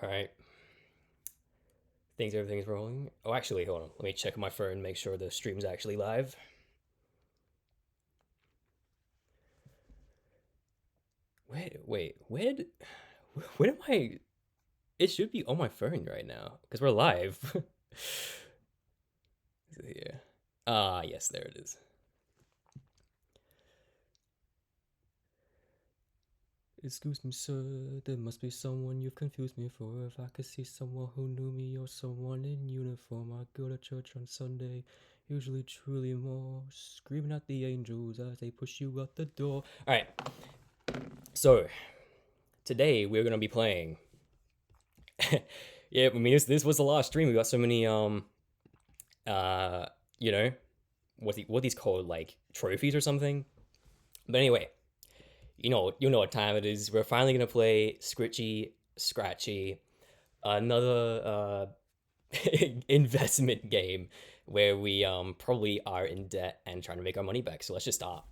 Alright. Thinks everything's rolling. Oh, actually, hold on. Let me check my phone, make sure the stream's actually live. Wait, where am I? It should be on my phone right now, because we're live. Is it here? Ah, yes, there it is. Excuse me, sir, there must be someone you've confused me for. If I could see someone who knew me or someone in uniform, I'd go to church on Sunday, usually truly more, screaming at the angels as they push you out the door. Alright, so, today we're gonna be playing. Yeah, I mean, this was the last stream. We got so many, you know, what these called, like, trophies or something? But anyway, you know what time it is. We're finally gonna play Scritchy, Scratchy, another investment game where we probably are in debt and trying to make our money back. So let's just start.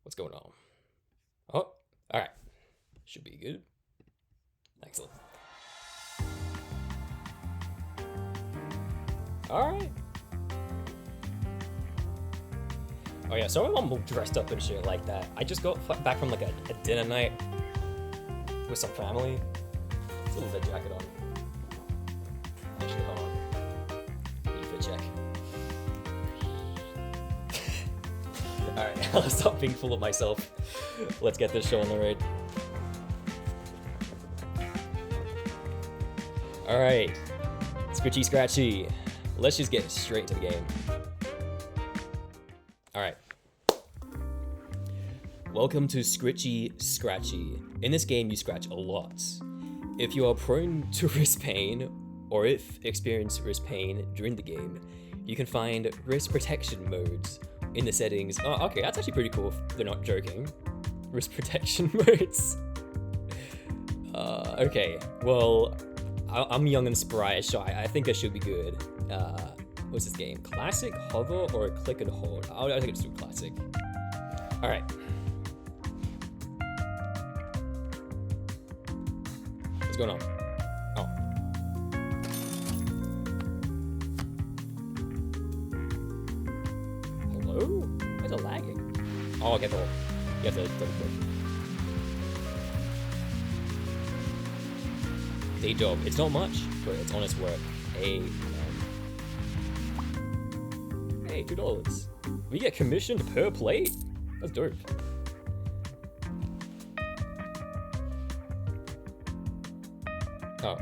What's going on? Oh, all right, should be good. Excellent. All right. Oh yeah, so I'm all dressed up and shit like that. I just got back from like a dinner night with some family. Let's a little bit jacket on. Actually, hold on. Need for a check. Alright, I'll stop being full of myself. Let's get this show on the road. Alright. Scritchy Scratchy. Let's just get straight into the game. Alright. Welcome to Scritchy Scratchy. In this game, you scratch a lot. If you are prone to wrist pain, or if experience wrist pain during the game, you can find wrist protection modes in the settings. Oh, okay, that's actually pretty cool if they're not joking. Wrist protection modes. Okay, well, I'm young and spry, so I think I should be good. What's this game? Classic, hover, or click and hold? I think it's too classic. Alright. What's going on? Oh. Hello? Why is it lagging? Oh, okay, you have to double click. Day job. It's not much, but it's honest work. Amen. Hey, $2. We get commissioned per plate? That's dope. Oh.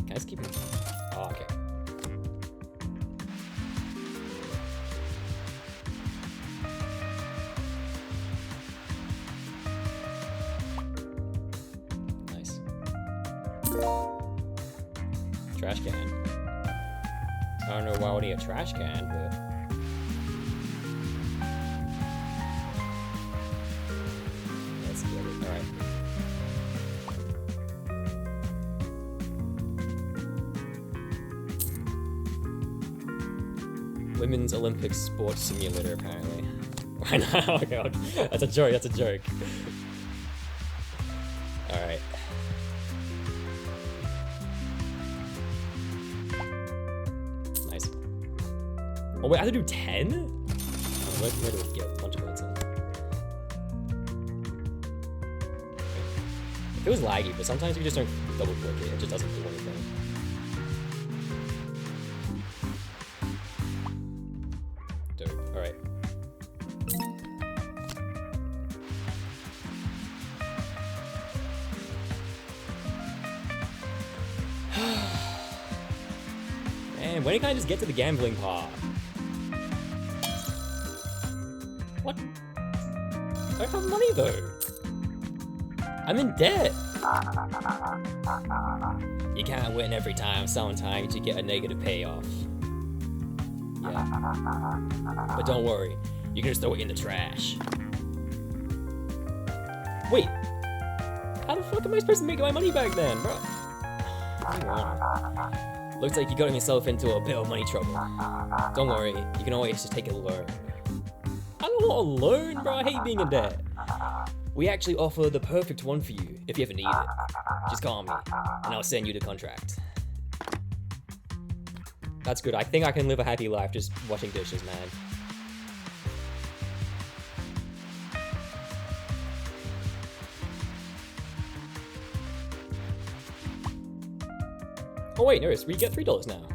Can I just keep it? Oh, okay. Nice. Trash can. I don't know why would he a trash can, but let's get it. All right. Women's Olympic Sports Simulator, apparently. Why not? Oh god, that's a joke. That's a joke. All right. Nice. Oh wait, I have to do 10? Oh, where do we get a bunch of votes in? It was laggy, but sometimes you just don't double click it. It just doesn't do anything. Dope. All right. Man, when can I just get to the gambling part? What? I don't have money though. I'm in debt. You can't win every time. Sometimes you get a negative payoff. Yeah. But don't worry. You can just throw it in the trash. Wait. How the fuck am I supposed to make my money back then, bro? Hang on. Looks like you got yourself into a bit of money trouble. Don't worry, you can always just take a loan. I don't want a loan, bro. I hate being in debt. We actually offer the perfect one for you if you ever need it. Just call me, and I'll send you the contract. That's good. I think I can live a happy life just washing dishes, man. Oh wait, notice we get $3 now.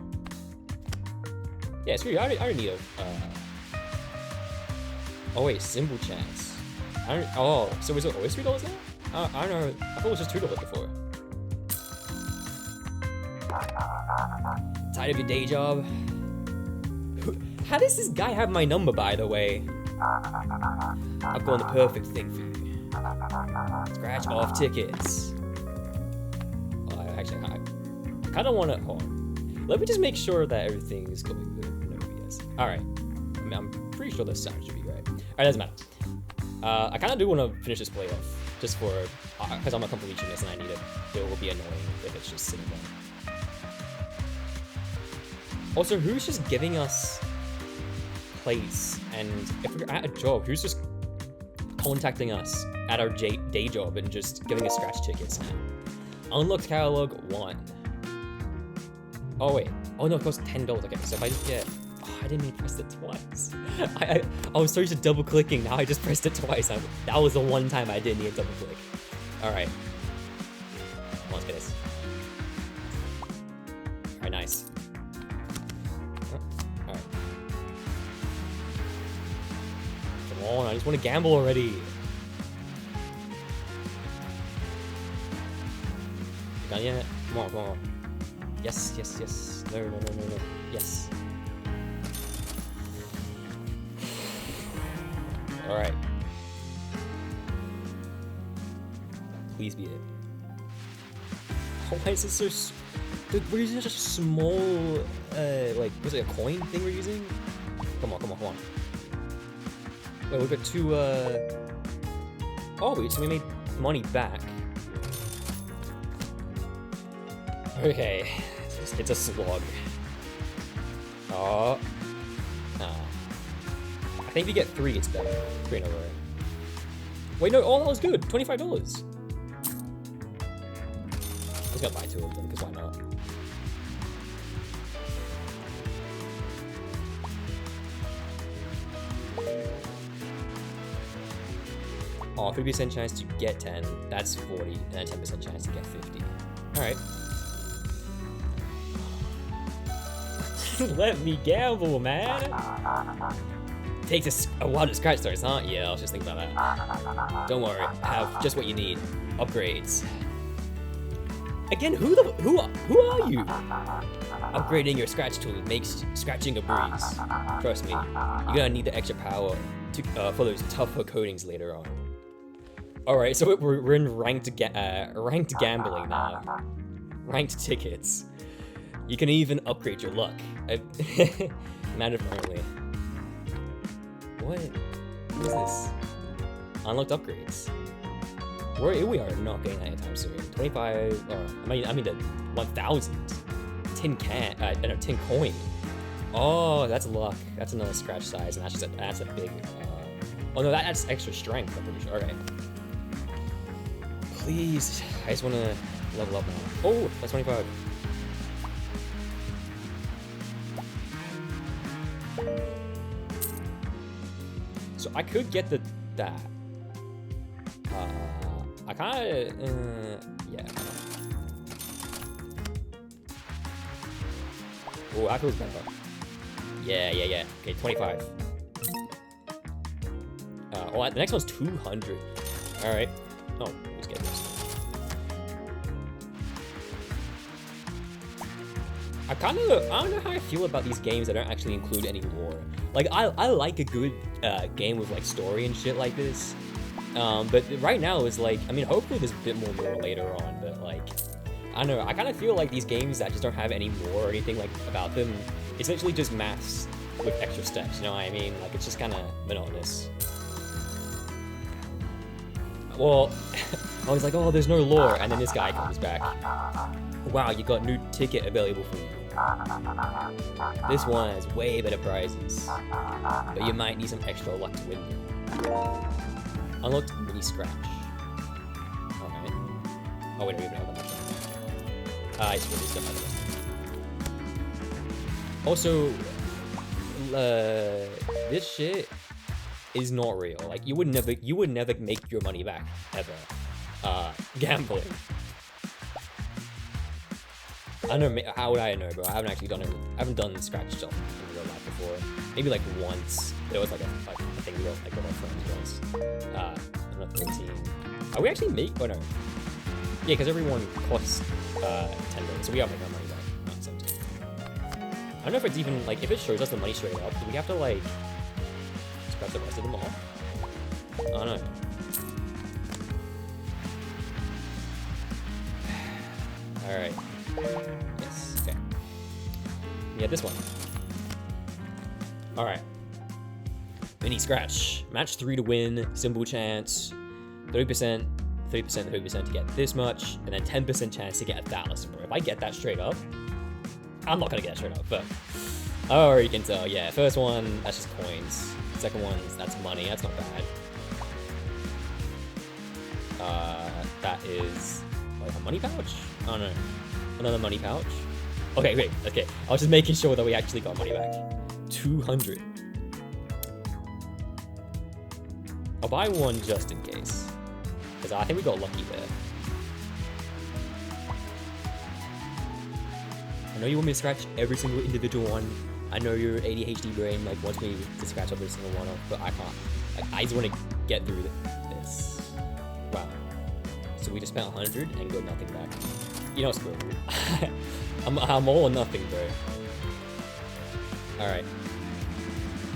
Yeah, screw you. I don't need a. Oh wait, symbol chance. I don't. Oh, so is it always $3 now? I don't know. I thought it was just $2 before. Tired of your day job? How does this guy have my number, by the way? I've got the perfect thing for you. Scratch off tickets. Oh, actually, I kind of want to. Hold on. Let me just make sure that everything is going good. No BS. All right. I mean, I'm pretty sure this sound should be right. All right, doesn't matter. I kind of do want to finish this play off, just for because I'm a completionist and I need it. It will be annoying if it's just sitting there. Also, who's just giving us plates? And if we're at a job, who's just contacting us at our day job and just giving us scratch tickets now? Unlocked catalog 1. Oh wait. Oh no, it costs $10. Okay, so if I just get... Oh, I didn't even press it twice. I was so used to double clicking, now I just pressed it twice. That was the one time I didn't need a double click. Alright. Let's get this. Alright, nice. Alright. Come on, I just want to gamble already. You done yet? Come on, come on. Yes, yes, yes. No, no, no, no, no. Yes. Alright. Please be it. Oh, why is this so... We're using such a small, like, was it a coin thing we're using? Come on, come on, come on. Wait, we've got 2, Oh, wait, so we made money back. Okay. It's a slog. Oh. I think if you get 3, it's better. 3 in a row. Wait, no, oh, that was good. $25. I'm just gonna buy 2 of them, because why not? Oh, 50% chance to get 10. That's 40, and then 10% chance to get 50. Alright. Let me gamble, man. Takes a while to scratch stars, huh? Yeah, I was just thinking about that. Don't worry, I have just what you need. Upgrades. Again, who are you? Upgrading your scratch tool makes scratching a breeze. Trust me, you're gonna need the extra power to for those tougher coatings later on. All right, so we're in ranked gambling now. Ranked tickets. You can even upgrade your luck. Matter apparently. What is this? Unlocked upgrades. We are not getting that anytime soon. 25. I mean the 1,000. 10 10 coin. Oh, that's luck. That's another scratch size, and that's a big. Oh no, that's extra strength. I'm pretty sure. Okay. Please, I just want to level up now. Oh, that's 25. So I could get that. I kind of, yeah. Oh, I could remember. Yeah. Okay, 25. Oh, the next one's 200. All right. Oh, let's get this. I don't know how I feel about these games that don't actually include any lore. Like, I like a good game with, like, story and shit like this. But right now is like, I mean, hopefully there's a bit more lore later on, but, like, I don't know. I kind of feel like these games that just don't have any lore or anything, like, about them, essentially just maths with extra steps, you know what I mean? Like, it's just kind of monotonous. Well, Oh, he's like, oh, there's no lore, and then this guy comes back. Wow, you got new ticket available for you. This one has way better prizes, but you might need some extra luck to win them. Unlocked mini scratch. Alright. Oh, wait, I don't even know that. I just really stuff out of it. Also, this shit is not real. Like, you would never make your money back, ever. Gambling. I don't know, how would I know, bro? I haven't actually done it. I haven't done scratch stuff in real life before. Maybe like once. There was like a thing we were like with our friends once. I'm not 13. Are we actually make? Oh no. Yeah, because everyone costs $10, so we are making our money back. Not 17. I don't know if it's even like if it shows us the money straight up. Do we have to like scratch the rest of them off? I don't know. All right. Yes. Okay. Yeah, this one. All right. Mini scratch. Match 3 to win. Simple chance. 30%, 30%, 30% to get this much, and then 10% chance to get $1,000, bro. If I get that straight up, I'm not gonna get it straight up, but oh, you can tell. Yeah, first one, that's just coins. Second one, that's money. That's not bad. That is like a money pouch. I don't know. Another money pouch. Okay, wait. Okay, I was just making sure that we actually got money back. 200. I'll buy one just in case, because I think we got lucky there. I know you want me to scratch every single individual one. I know your ADHD brain like wants me to scratch every single one off, but I can't. Like, I just want to get through this. Wow. So we just spent 100 and got nothing back. You know, screw it. I'm all or nothing, bro. All right.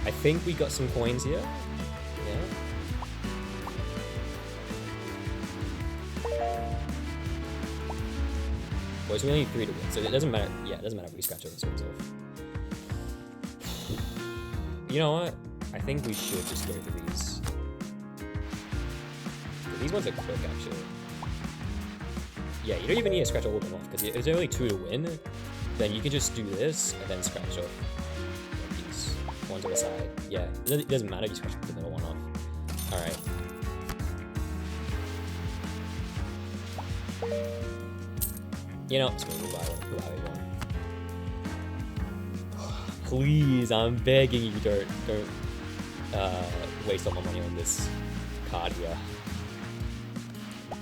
I think we got some coins here. Yeah. Well, we only need 3 to win, so it doesn't matter. Yeah, it doesn't matter if we scratch all these ones off. You know what? I think we should just go through these. These ones are quick, actually. Yeah, you don't even need to scratch all of them off, because if there's only 2 to win, then you can just do this and then scratch off these ones on the side. Yeah, it doesn't matter if you scratch the middle one off. Alright. You know, screw it, we'll buy one. Please, I'm begging you, don't waste all my money on this card here.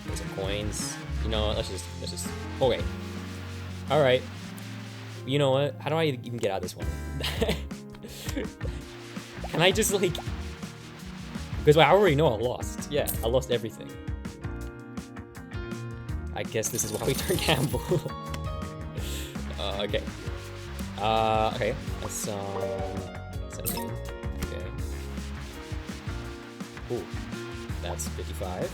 There's some coins. You know what, let's just, okay. Alright. You know what, how do I even get out of this one? Can I just like, because I already know I lost. Yeah, I lost everything. I guess this is why we don't gamble. Okay. Okay, that's 17. Okay. Ooh, that's 55.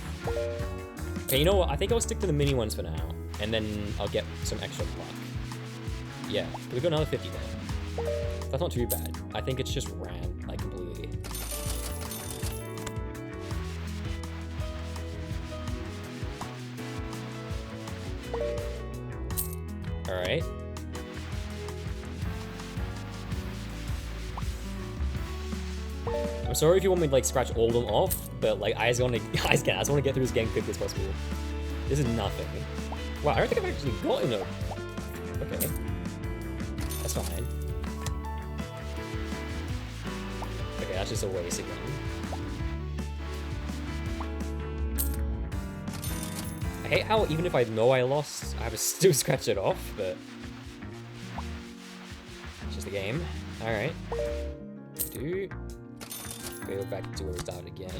Okay, you know what? I think I'll stick to the mini ones for now, and then I'll get some extra luck. Yeah, we've got another 50 there. That's not too bad. I think it's just ran, like, completely. Alright. I'm sorry if you want me to like scratch all of them off, but like I just want to get through this game quickly as possible. This is nothing. Wow, I don't think I've actually gotten them. Okay, that's fine. Okay, that's just a waste again. I hate how even if I know I lost, I have to still scratch it off, but it's just a game. All right. Go back to where we started again.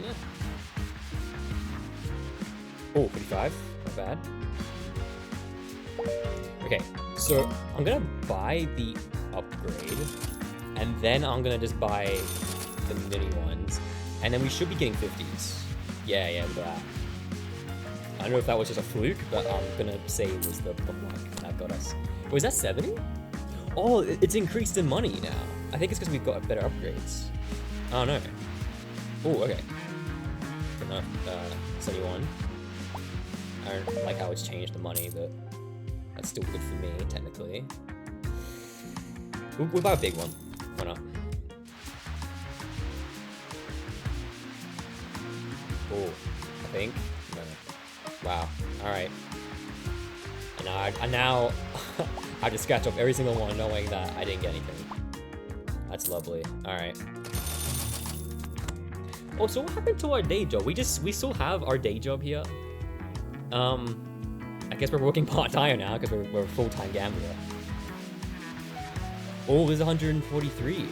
Oh, 55. Not bad. Okay, so I'm gonna buy the upgrade, and then I'm gonna just buy the mini ones, and then we should be getting 50s. Yeah, with that. I don't know if that was just a fluke, but I'm gonna say it was the luck that got us. Was that 70? Oh, it's increased in money now. I think it's because we've got better upgrades. I don't know. Oh, okay. Enough, 71. I don't like how it's changed the money, but that's still good for me, technically. We'll buy a big one. Why not? Oh, I think. No. Wow. Alright. And now I just scratch off every single one knowing that I didn't get anything. That's lovely. Alright. Oh, so what happened to our day job? We still have our day job here. I guess we're working part-time now because we're a full-time gambler. Oh, there's 143.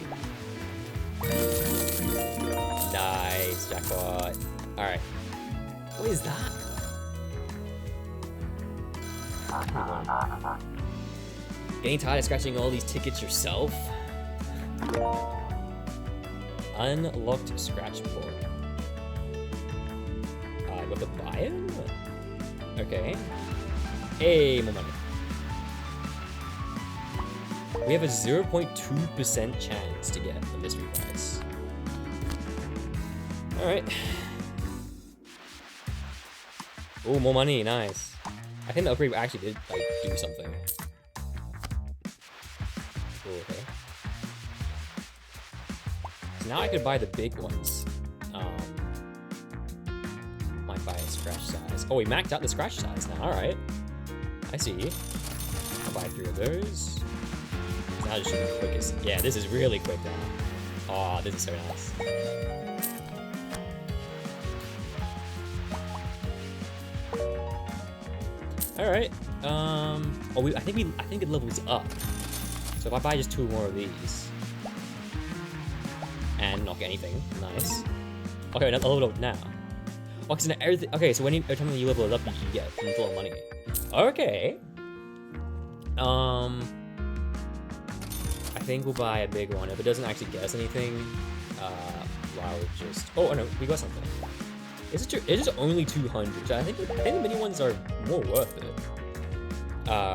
Nice, jackpot. Alright. What is that? Getting tired of scratching all these tickets yourself? Unlocked scratch board. You have to buy it? Okay. Hey, more money. We have a 0.2% chance to get a mystery prize. Alright. Oh, more money, nice. I think the upgrade actually did, like, do something. Cool, okay. So now I could buy the big ones. Might buy a scratch size. Oh, we maxed out the scratch size now, alright. I see. I'll buy 3 of those. Now this should be the quickest. Yeah, this is really quick now. Oh, this is so nice. Alright. Oh, I think it levels up. So if I buy just 2 more of these and not get anything, nice. Okay, I'll level up now. Oh, cause everything. Okay, so every time you level it up, you get a full of money. Okay. I think we'll buy a big one. If it doesn't actually get us anything, I'll just. Oh no, we got something. Is it true? It is only 200. So I think the mini ones are more worth it.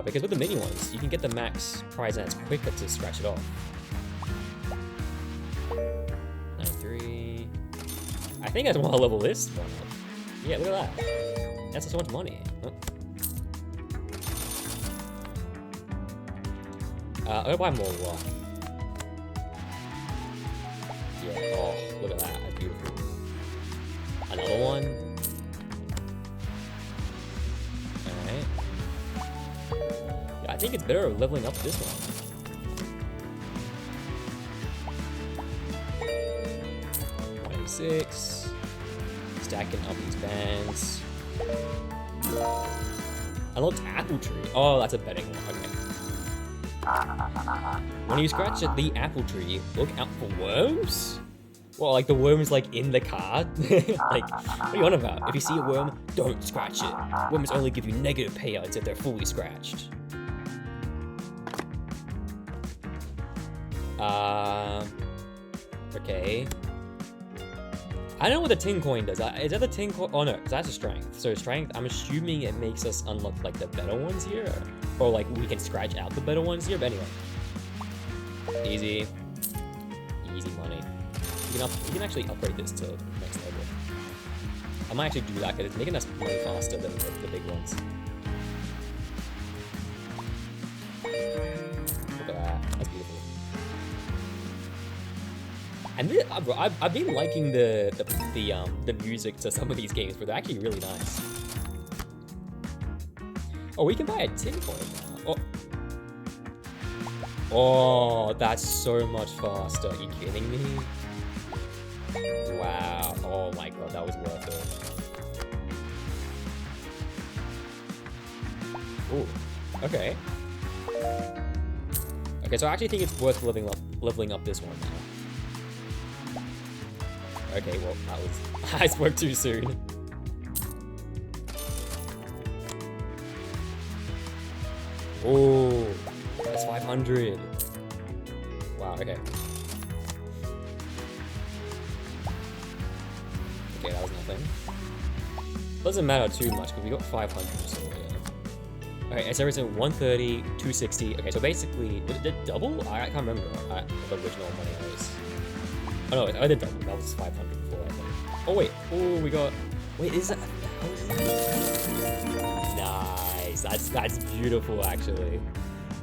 Because with the mini ones, you can get the max prize and it's quicker to scratch it off. 93. I think I just want to level this one up. Yeah, look at that. That's so much money. Oh. I'm gonna buy more luck. Yeah, oh, look at that. That's beautiful. Another one. Alright. Yeah, I think it's better leveling up this one. $26. Stacking up these bands. Unlocked apple tree. Oh, that's a betting one. Okay. When you scratch at the apple tree, look out for worms? Well, like the worms like in the card? Like, what are you on about? If you see a worm, don't scratch it. Worms only give you negative payouts if they're fully scratched. Okay. I don't know what the tin coin does. Is that the tin coin? Oh no, that's a strength. So strength, I'm assuming it makes us unlock like the better ones here. Or like we can scratch out the better ones here, but anyway. Easy. Easy money. You can actually upgrade this to next level. I might actually do that because it's making us money faster than the big ones. Look at that. That's beautiful. And this, I've been liking the music to some of these games, but they're actually really nice. Oh, we can buy a tin coin now. Oh, that's so much faster. Are you kidding me? Wow. Oh my god, that was worth it. Ooh. Okay. Okay, so I actually think it's worth leveling up this one now. Okay, well, that was... I spoke too soon. Oh, that's 500. Wow, okay. Okay, that was nothing. Doesn't matter too much, because we got 500 or something. Okay, so it's 130, 260. Okay, so basically, did it double? I can't remember what the original money was. Oh no, I did double. That was 500 before, I think. Oh wait, oh we got... Wait, is that 1,000? Nice. That's beautiful, actually.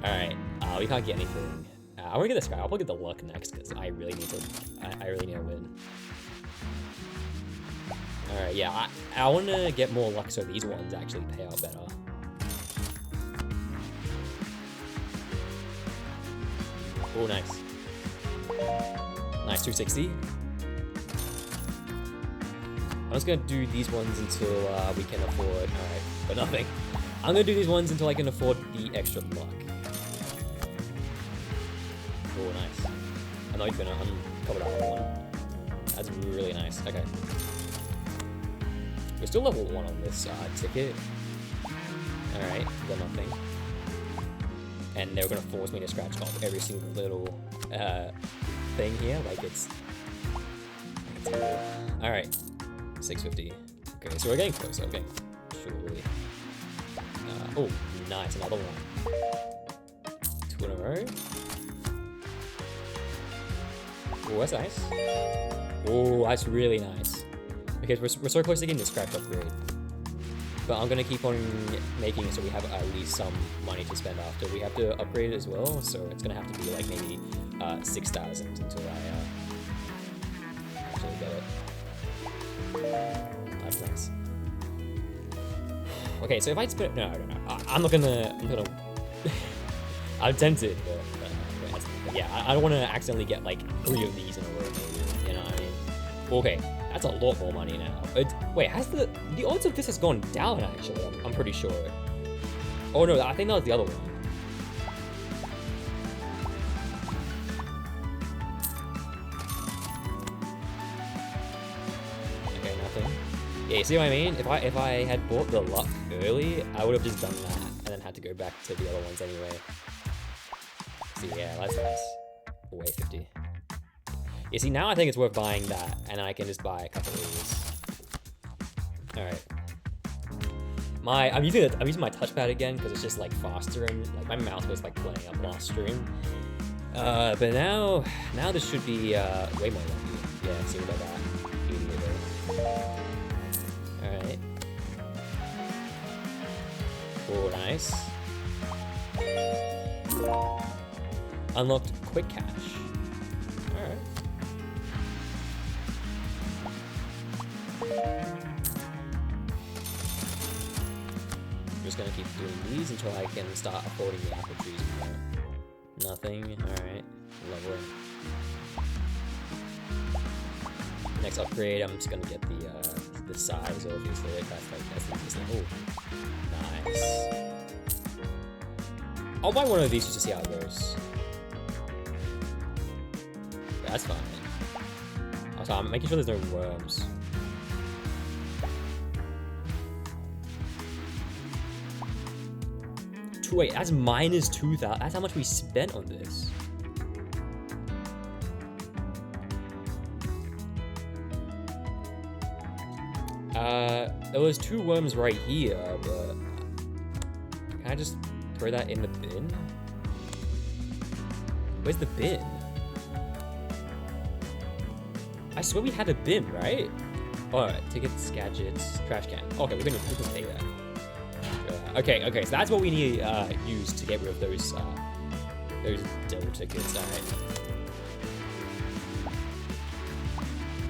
All right. We can't get anything. I want to get this guy. I'll probably get the luck next because I really need to. I really need to win. All right. Yeah. I want to get more luck so these ones actually pay out better. Oh, nice. Nice 260. I'm just gonna do these ones until we can afford. All right, but nothing. I'm gonna do these ones until I can afford the extra luck. Oh, nice. I'm not even gonna uncover that one. That's really nice. Okay. We're still level 1 on this ticket. All right, got nothing. And they're gonna force me to scratch off every single little thing here, like it's all right. 650. Okay, so we're getting close. Okay, surely. Oh, nice, another one. 2 in a row. Oh, that's nice. Oh, that's really nice. Okay, we're so close to getting the scratch upgrade. But I'm gonna keep on making it so we have at least some money to spend after. We have to upgrade it as well, so it's gonna have to be like maybe 6,000 until I actually get it. That's nice. Okay, so if I spend, no, I'm not gonna. I'm tempted, but yeah, I don't want to accidentally get like 3 of these in a row, maybe, you know what I mean? Okay, that's a lot more money now. Wait, has the odds of this has gone down actually? I'm pretty sure. Oh no, I think that was the other one. Okay, nothing. Yeah, you see what I mean? If I had bought the luck early, I would have just done that and then had to go back to the other ones anyway. So yeah, that's nice. Away 50. You see, now I think it's worth buying that, and I can just buy a couple of these. All right. I'm using my touchpad again because it's just like faster, and like my mouse was like playing up last stream. But now this should be way more lucky. Yeah, see what I got. All right. Oh, nice. Unlocked quick cash. All right. I'm just gonna keep doing these until I can start affording the apple trees more. Nothing. All right. Lovely. Next upgrade, I'm just gonna get the size, obviously. That's the easiest thing. Oh, nice. I'll buy one of these just to see how it goes. That's fine. Also, I'm making sure there's no worms. Wait, that's minus 2,000. That's how much we spent on this. There was 2 worms right here, but can I just throw that in the bin? Where's the bin? I swear we had a bin, right? Alright, tickets, gadgets, trash can. Okay, we can take that. Okay, so that's what we need to use to get rid of those devil tickets. Alright.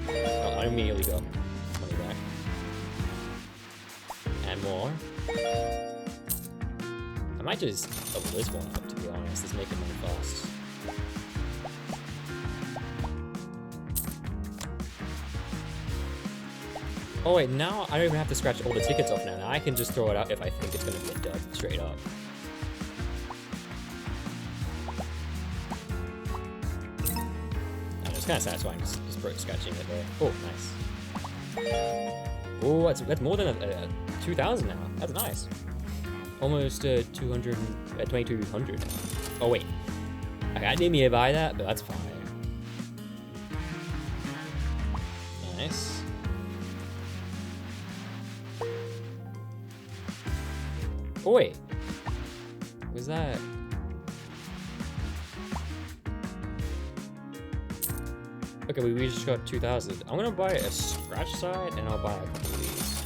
Oh, I immediately got money back. And more. I might just double this one up, to be honest. Let's make it money fast. Oh wait, now I don't even have to scratch all the tickets off now. Now I can just throw it out if I think it's going to be a dub, straight up. It's kind of satisfying just scratching it there. Oh, nice. Oh, that's more than 2,000 now. That's nice. Almost 2,200. Oh wait. Okay, I didn't mean to buy that, but that's fine. Nice. Oh wait, was that? Okay, we just got 2,000. I'm gonna buy a scratch side, and I'll buy a couple of these.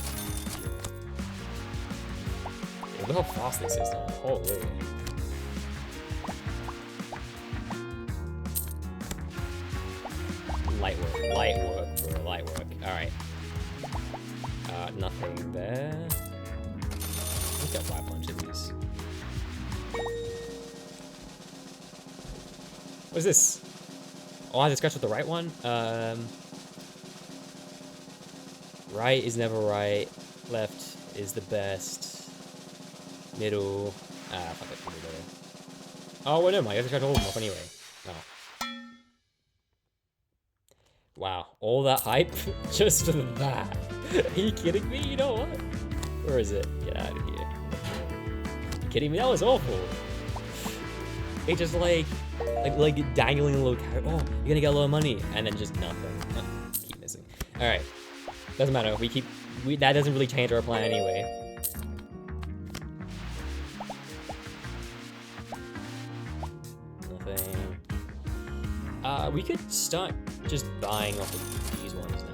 Look how fast this is though. Holy. Light work, bro, light work. Alright. Nothing there. Let's get 5 bunch of these. What is this? Oh, I have to scratch with the right one? Right is never right. Left is the best. Middle. Fuck it. Middle. Oh, well, never mind. You have to scratch all of them off anyway. Oh. Wow. All that hype just for that. Are you kidding me? You know what? Where is it? Get out of here. Are you kidding me? That was awful. It just like dangling a little carrot. Oh, you're gonna get a lot of money. And then just nothing. Keep missing. Alright. Doesn't matter. That doesn't really change our plan anyway. Nothing. We could start just buying off of these ones now.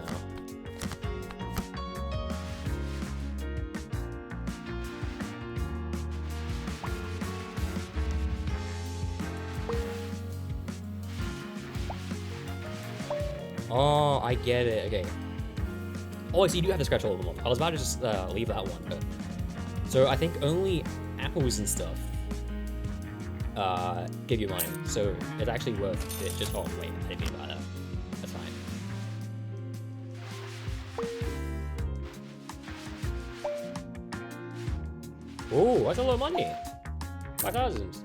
Oh, I get it. Okay. Oh, so you do have to scratch all of them off. I was about to just leave that one, but... So I think only apples and stuff give you money. So it's actually worth it. Just, oh wait, I didn't mean about that. That's fine. Oh, that's a lot of money. 5,000.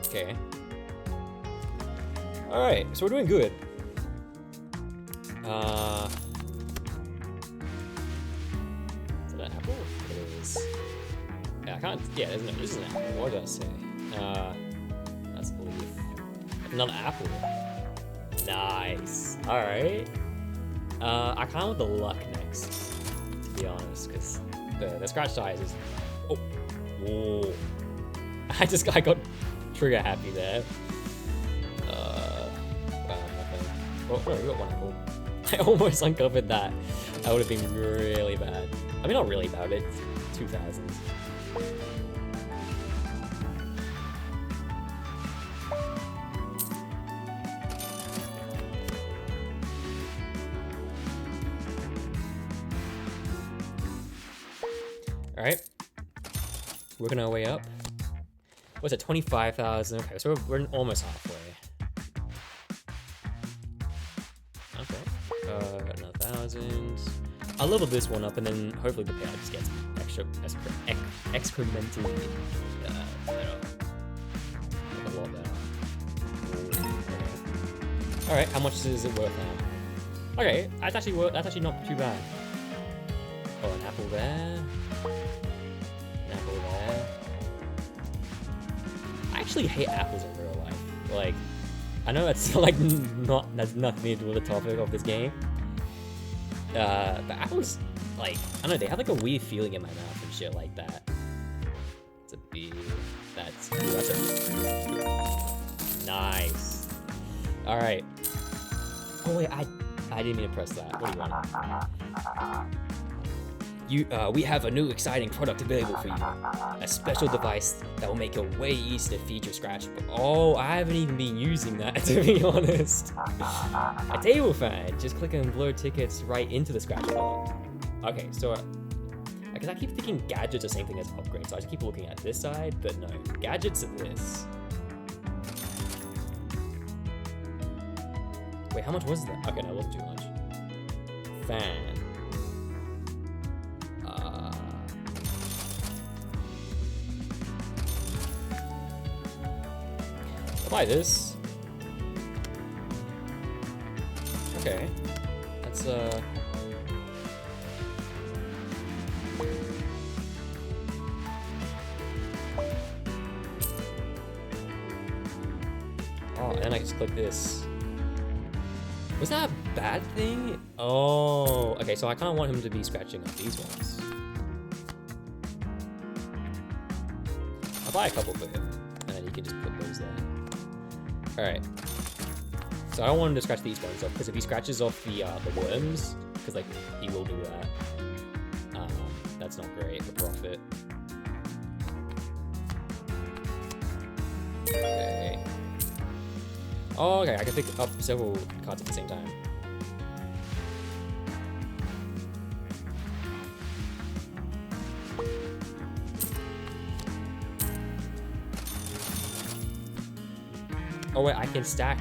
Okay. Alright, so we're doing good. Is that an apple? It is. Yeah, I can't. Yeah, this is an apple. What did I say? That's a leaf. Another apple. Nice. Alright. I kind of want the luck next, to be honest, because the scratch size is. Oh. Whoa. I got trigger happy there. Nothing. Oh, we got one apple. I almost uncovered that. That would have been really bad. I mean, not really bad, but it's 2000s. Alright. Working our way up. What's it, 25,000? Okay, so we're almost halfway. Okay. Another 1,000. I'll level this one up and then hopefully the payout just gets excrementally better. Like a lot better. Okay. Alright, how much is it worth now? Okay, that's actually not too bad. Oh, an apple there. An apple there. I actually hate apples in real life. Like, I know that's like that's nothing to do with the topic of this game. But apples, like, I don't know, they have like a weird feeling in my mouth and shit like that. It's a B. That's a nice. All right. Oh wait, I didn't mean to press that. What do you want? We have a new exciting product available for you. A special device that will make it way easier to feature Scratch. Oh, I haven't even been using that, to be honest. A table fan. Just click and blur tickets right into the Scratch bar. Okay, so... Because I keep thinking gadgets are the same thing as upgrades, so I just keep looking at this side, but no. Gadgets are this. Wait, how much was that? Okay, no, it wasn't too much. Fan. Buy this. Okay. That's Oh, and then I just click this. Was that a bad thing? Oh, okay, so I kind of want him to be scratching up these ones. I'll buy a couple for him, and then you can just put those there. Alright. So I don't want him to scratch these ones off, because if he scratches off the worms, because like he will do that, that's not great for profit. Okay. Oh, okay, I can pick up several cards at the same time. Oh wait, I can stack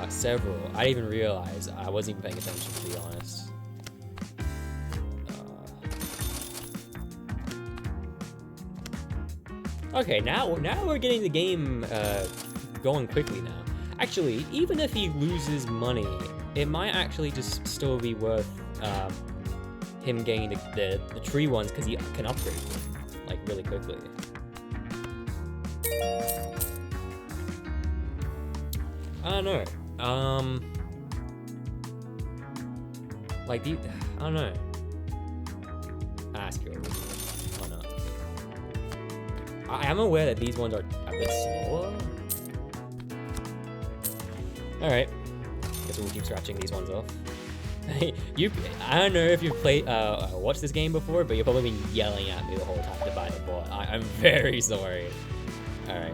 several. I didn't even realize. I wasn't even paying attention, to be honest. Okay, now we're getting the game going quickly now. Actually, even if he loses money, it might actually just still be worth him getting the tree ones, because he can upgrade them like really quickly. I don't know. Like the, I don't know. Ask you. Why not? I am aware that these ones are a bit smaller. All right. Guess we'll keep scratching these ones off. I don't know if you've played, watched this game before, but you've probably been yelling at me the whole time to buy the bot. I'm very sorry. All right.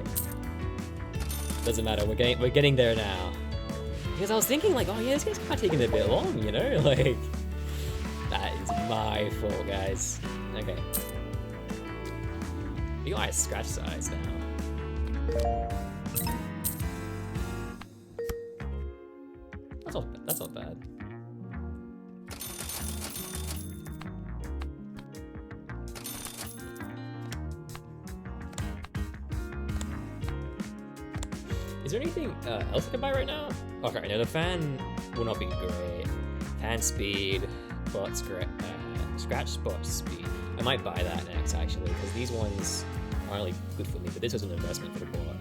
Doesn't matter. We're getting there now. Because I was thinking like, oh yeah, this game's kind of taking a bit long, you know? Like, that is my fault, guys. Okay. You got my scratch size now. That's not bad. Is there anything else I can buy right now? Okay, no, the fan will not be great. Fan speed, bot scratch spot speed. I might buy that next, actually, because these ones aren't really good for me, but this was an investment for the bot.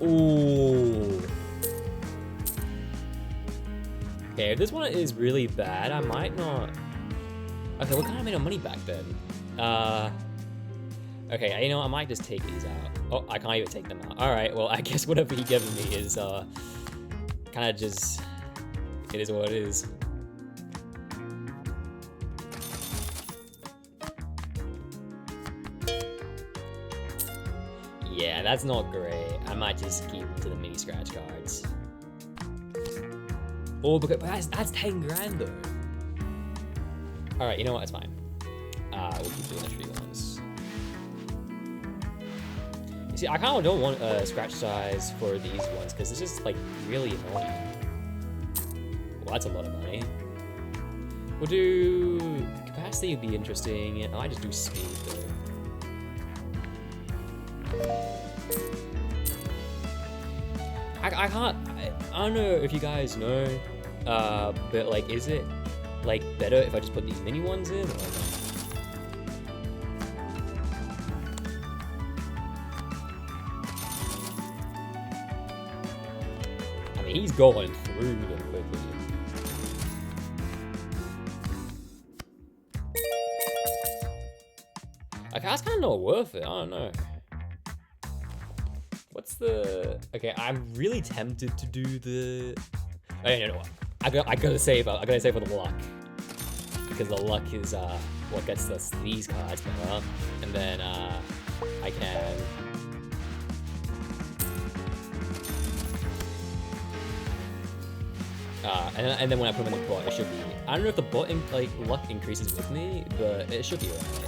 Ooh. Okay, if this one is really bad, I might not... Okay, what kind of made our money back then? Okay, you know, I might just take these out. Oh, I can't even take them out. Alright, well, I guess whatever he given me is, kind of just... It is what it is. Yeah, that's not great. I might just keep to the mini scratch cards. Oh, but that's 10 grand though. Alright, you know what? It's fine. We'll keep doing the tree ones. You see, I kind of don't want scratch size for these ones because this is like really annoying. Well, that's a lot of money. We'll do capacity would be interesting. I might just do speed though. I don't know if you guys know, but like, is it like better if I just put these mini ones in? Or not? I mean, he's going through them quickly. Like, that's kind of not worth it. I don't know. What's the... Okay, I'm really tempted to do the... Oh, no, no, I gotta save for the luck. Because the luck is what gets us these cards better. And then I can... and then when I put them in the bot, it should be... I don't know if the bot luck increases with me, but it should be alright.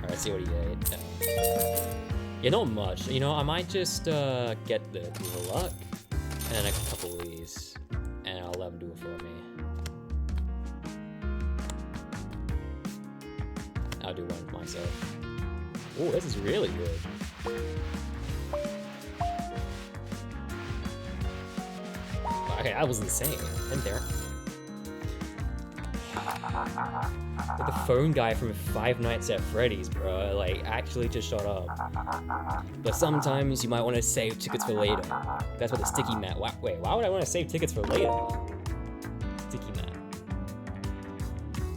Let's see what he did. Yeah, not much. You know, I might just get the luck and then a couple of these, and I'll let him do it for me. I'll do one myself. Oh, this is really good. Okay, that was insane. And there. Like the phone guy from Five Nights at Freddy's, bro. Like, actually just shut up. But sometimes you might want to save tickets for later. That's what the sticky mat. Wait, why would I want to save tickets for later? Sticky mat.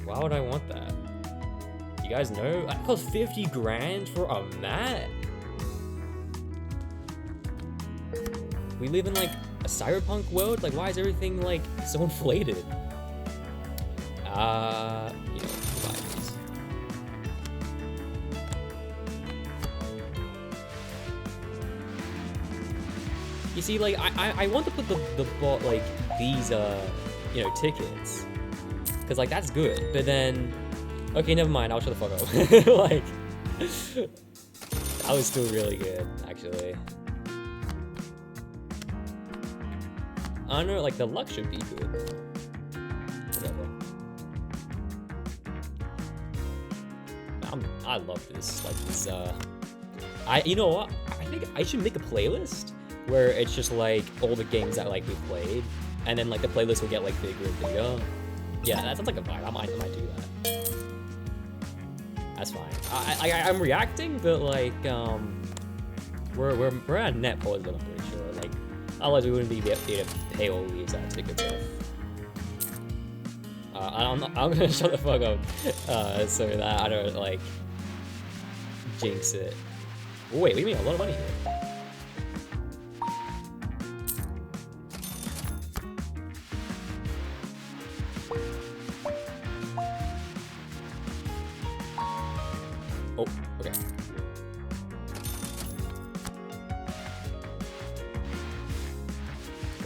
Why would I want that? You guys know? That costs 50 grand for a mat? We live in like a cyberpunk world? Like, why is everything like so inflated? You know, buy these. You see, like, I want to put the bot like these you know, tickets, cause like that's good. But then, okay, never mind. I'll shut the fuck up. Like, that was still really good, actually. I don't know, like the luck should be good. Whatever. I love this. Like this. You know what? I think I should make a playlist where it's just like all the games that like we played, and then like the playlist will get like bigger and bigger. Yeah, that sounds like a vibe. I might do that. That's fine. I'm reacting, but like we're at net positive. I'm pretty sure. Like otherwise we wouldn't be able to pay all these tickets off. I'm gonna shut the fuck up so that I don't like jinx it. Oh, wait, we made a lot of money here. Oh, okay.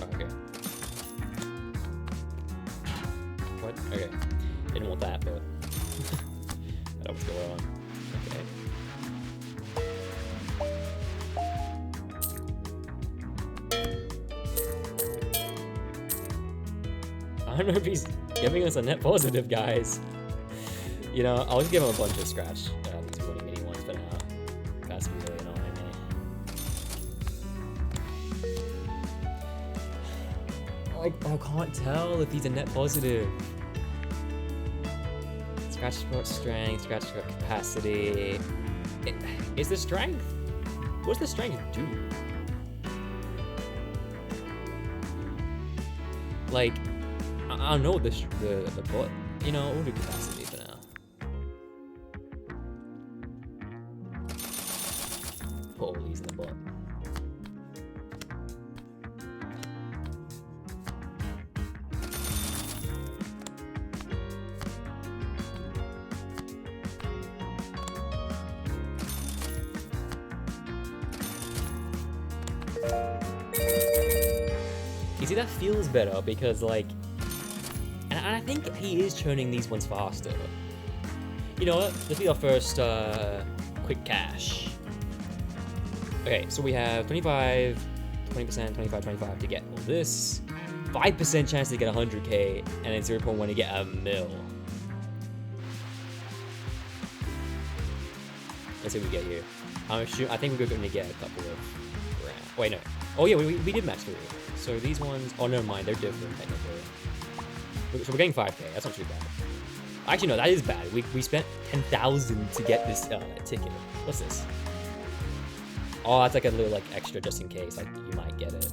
Okay. What? Okay. Didn't want that, but I don't know what's going on. Okay. I don't know if he's giving us a net positive, guys. You know, I'll just give him a bunch of scratch, these funny mini ones for now. That's really annoying me. I can't tell if he's a net positive. Scratch support strength, scratch support capacity. Is the strength? What's the strength do? Like, I don't know what the bot, you know, we'll do capacity for now. Put all these in the bot. You see, that feels better because like, and I think he is churning these ones faster. You know what? Let's be our first quick cash. Okay, so we have 25, 20%, 25, 25 to get all this. 5% chance to get 100k, and then 0.1 to get a mil. Let's see what we get here. I think we're going to get a couple of grand. Wait, no. Oh yeah, we did max 3. So these ones, oh never mind, they're different technically. So we're getting 5k, that's not too bad. Actually no, that is bad. We spent 10,000 to get this ticket. What's this? Oh, that's like a little like extra just in case, like you might get it.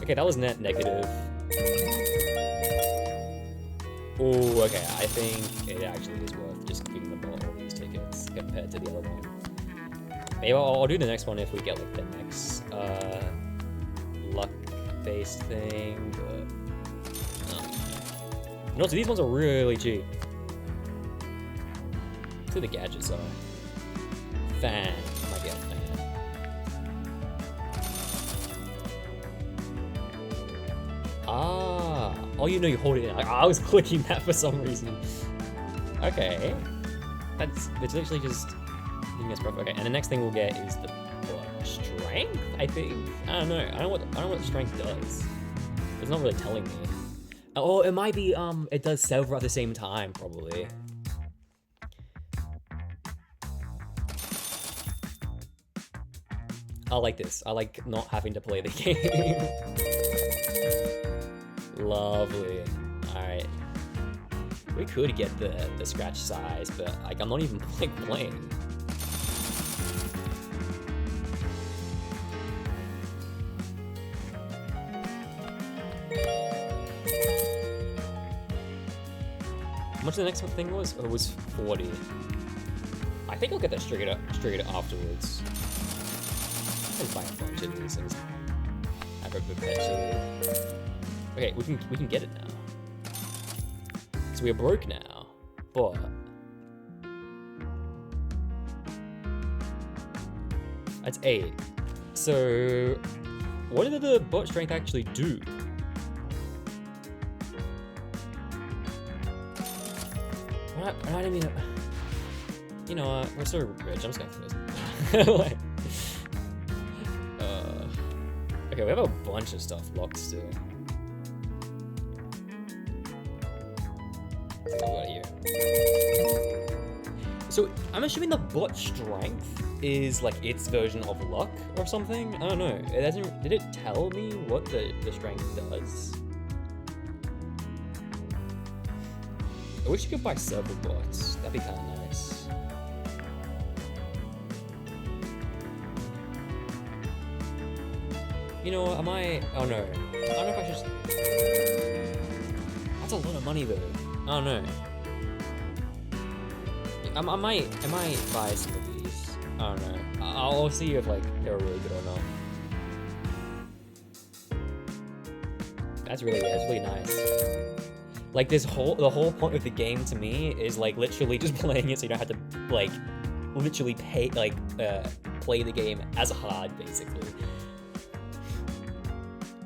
Okay, that was net negative. Oh, okay, I think it actually is worth just giving the ball all these tickets compared to the other one. Maybe I'll do the next one if we get like the next luck-based thing, but no, so these ones are really cheap. Let's see the gadgets are. Fan. I might get a fan. Ah. Oh, you know you hold it in. I was clicking that for some reason. Okay. It's literally just giving us profit. Okay, and the next thing we'll get is the strength, I think. I don't know. I don't know what strength does. It's not really telling me. Oh, it might be it does several at the same time, probably. I like this. I like not having to play the game. Lovely. Alright. We could get the scratch size, but like I'm not even like playing. much the next thing was? Oh, it was 40. I think I'll get that straight afterwards. I'll buy a bunch of these and have it perpetually. Okay, we can get it now. So we're broke now, but that's 8. So what did the bot strength actually do? I don't mean, you know, we're so rich. I'm just gonna throw this. Like, okay, we have a bunch of stuff locked still. Let's go out of here. So I'm assuming the bot strength is like its version of luck or something. I don't know. It doesn't. Did it tell me what the strength does? I wish you could buy several bots. That'd be kind of nice. You know, am I? Oh no. I don't know if I should. That's a lot of money though. I don't know. I might buy some of these. I don't know. I'll see if like they're really good or not. That's really nice. Like the whole point of the game to me is like literally just playing it so you don't have to like literally play the game as hard basically.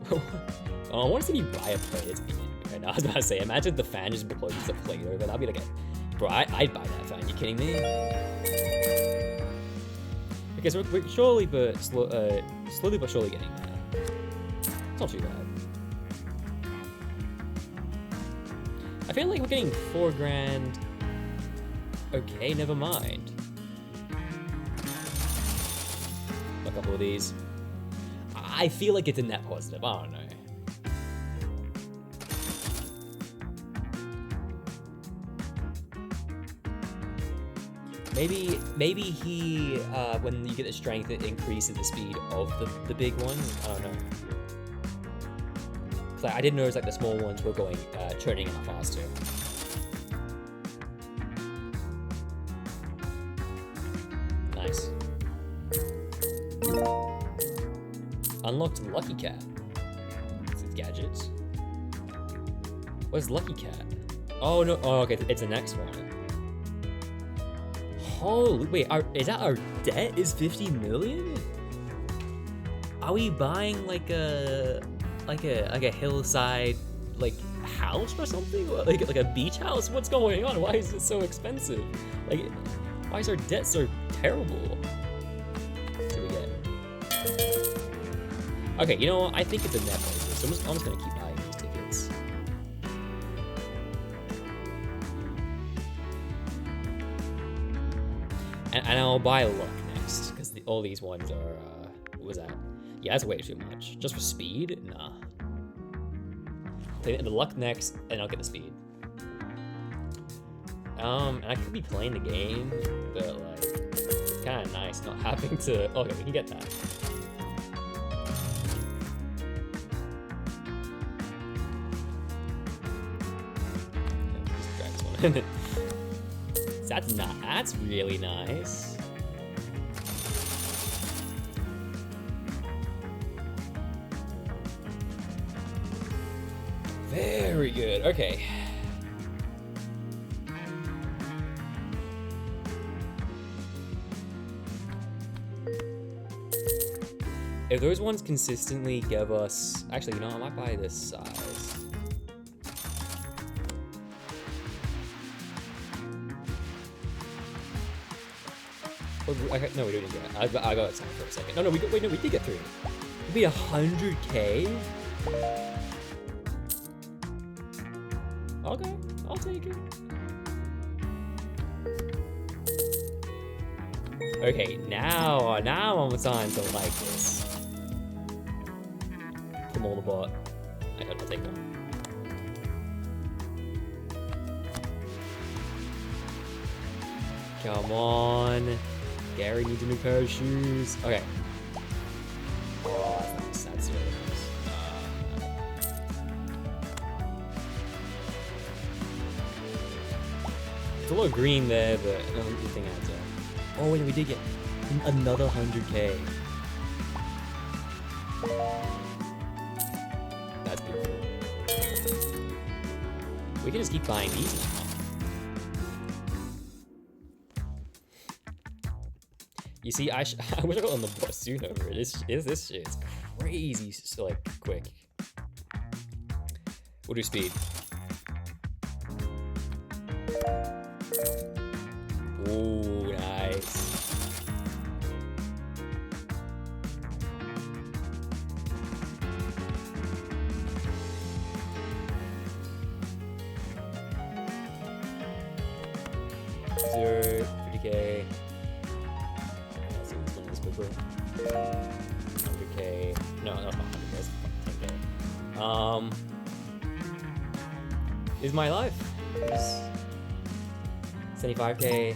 I want to see me buy a plate at the beginning right now. I was about to say, imagine the fan just blows the plate over. That'd be like bro, I'd buy that fan. You kidding me? Okay, so we're slowly but surely getting there. It's not too bad. I feel like we're getting 4 grand. Okay, never mind. A couple of these. I feel like it's a net positive. I don't know. Maybe he when you get the strength, it increases the speed of the big ones. I don't know. I didn't notice like the small ones were going churning out faster. Nice. Unlocked Lucky Cat. It's gadgets. Where's Lucky Cat? Oh no! Oh, okay, it's the next one. Holy wait! Is that our debt? Is 50 million? Are we buying like a hillside like house or something, or like a beach house? What's going on? Why is it so expensive? Like, why is our debt so terrible? So we get. Okay, you know what? I think it's a net positive, so I'm just gonna keep buying these tickets. And I'll buy luck next because all these ones are. What was that? Yeah, that's way too much. Just for speed? Nah. The luck next, and I'll get the speed. And I could be playing the game, but like, it's kind of nice not having to. Okay, we can get that. That's really nice. Very good. Okay. If those ones consistently give us... Actually, you know, I might buy this size. Oh, no, we don't need to get it. I got it for a second. No, we did get 3. It'd be 100k? Okay, I'll take it. Okay, now I'm starting to like this. Come on, the bot. I'll take one. Come on. Gary needs a new pair of shoes. Okay. Oh, that's nice. That's really nice. a lot of green there, but nothing adds up. Oh, wait, we did get another 100k. That's beautiful. We can just keep buying these now. You see, I wish I got on the bus sooner. This shit is crazy, like, quick. We'll do speed. Ooh, nice. Zero, 30k. Let's see what's going this quickly. 100k. No, that's not 100k. That's 10k. Is my life. 75k.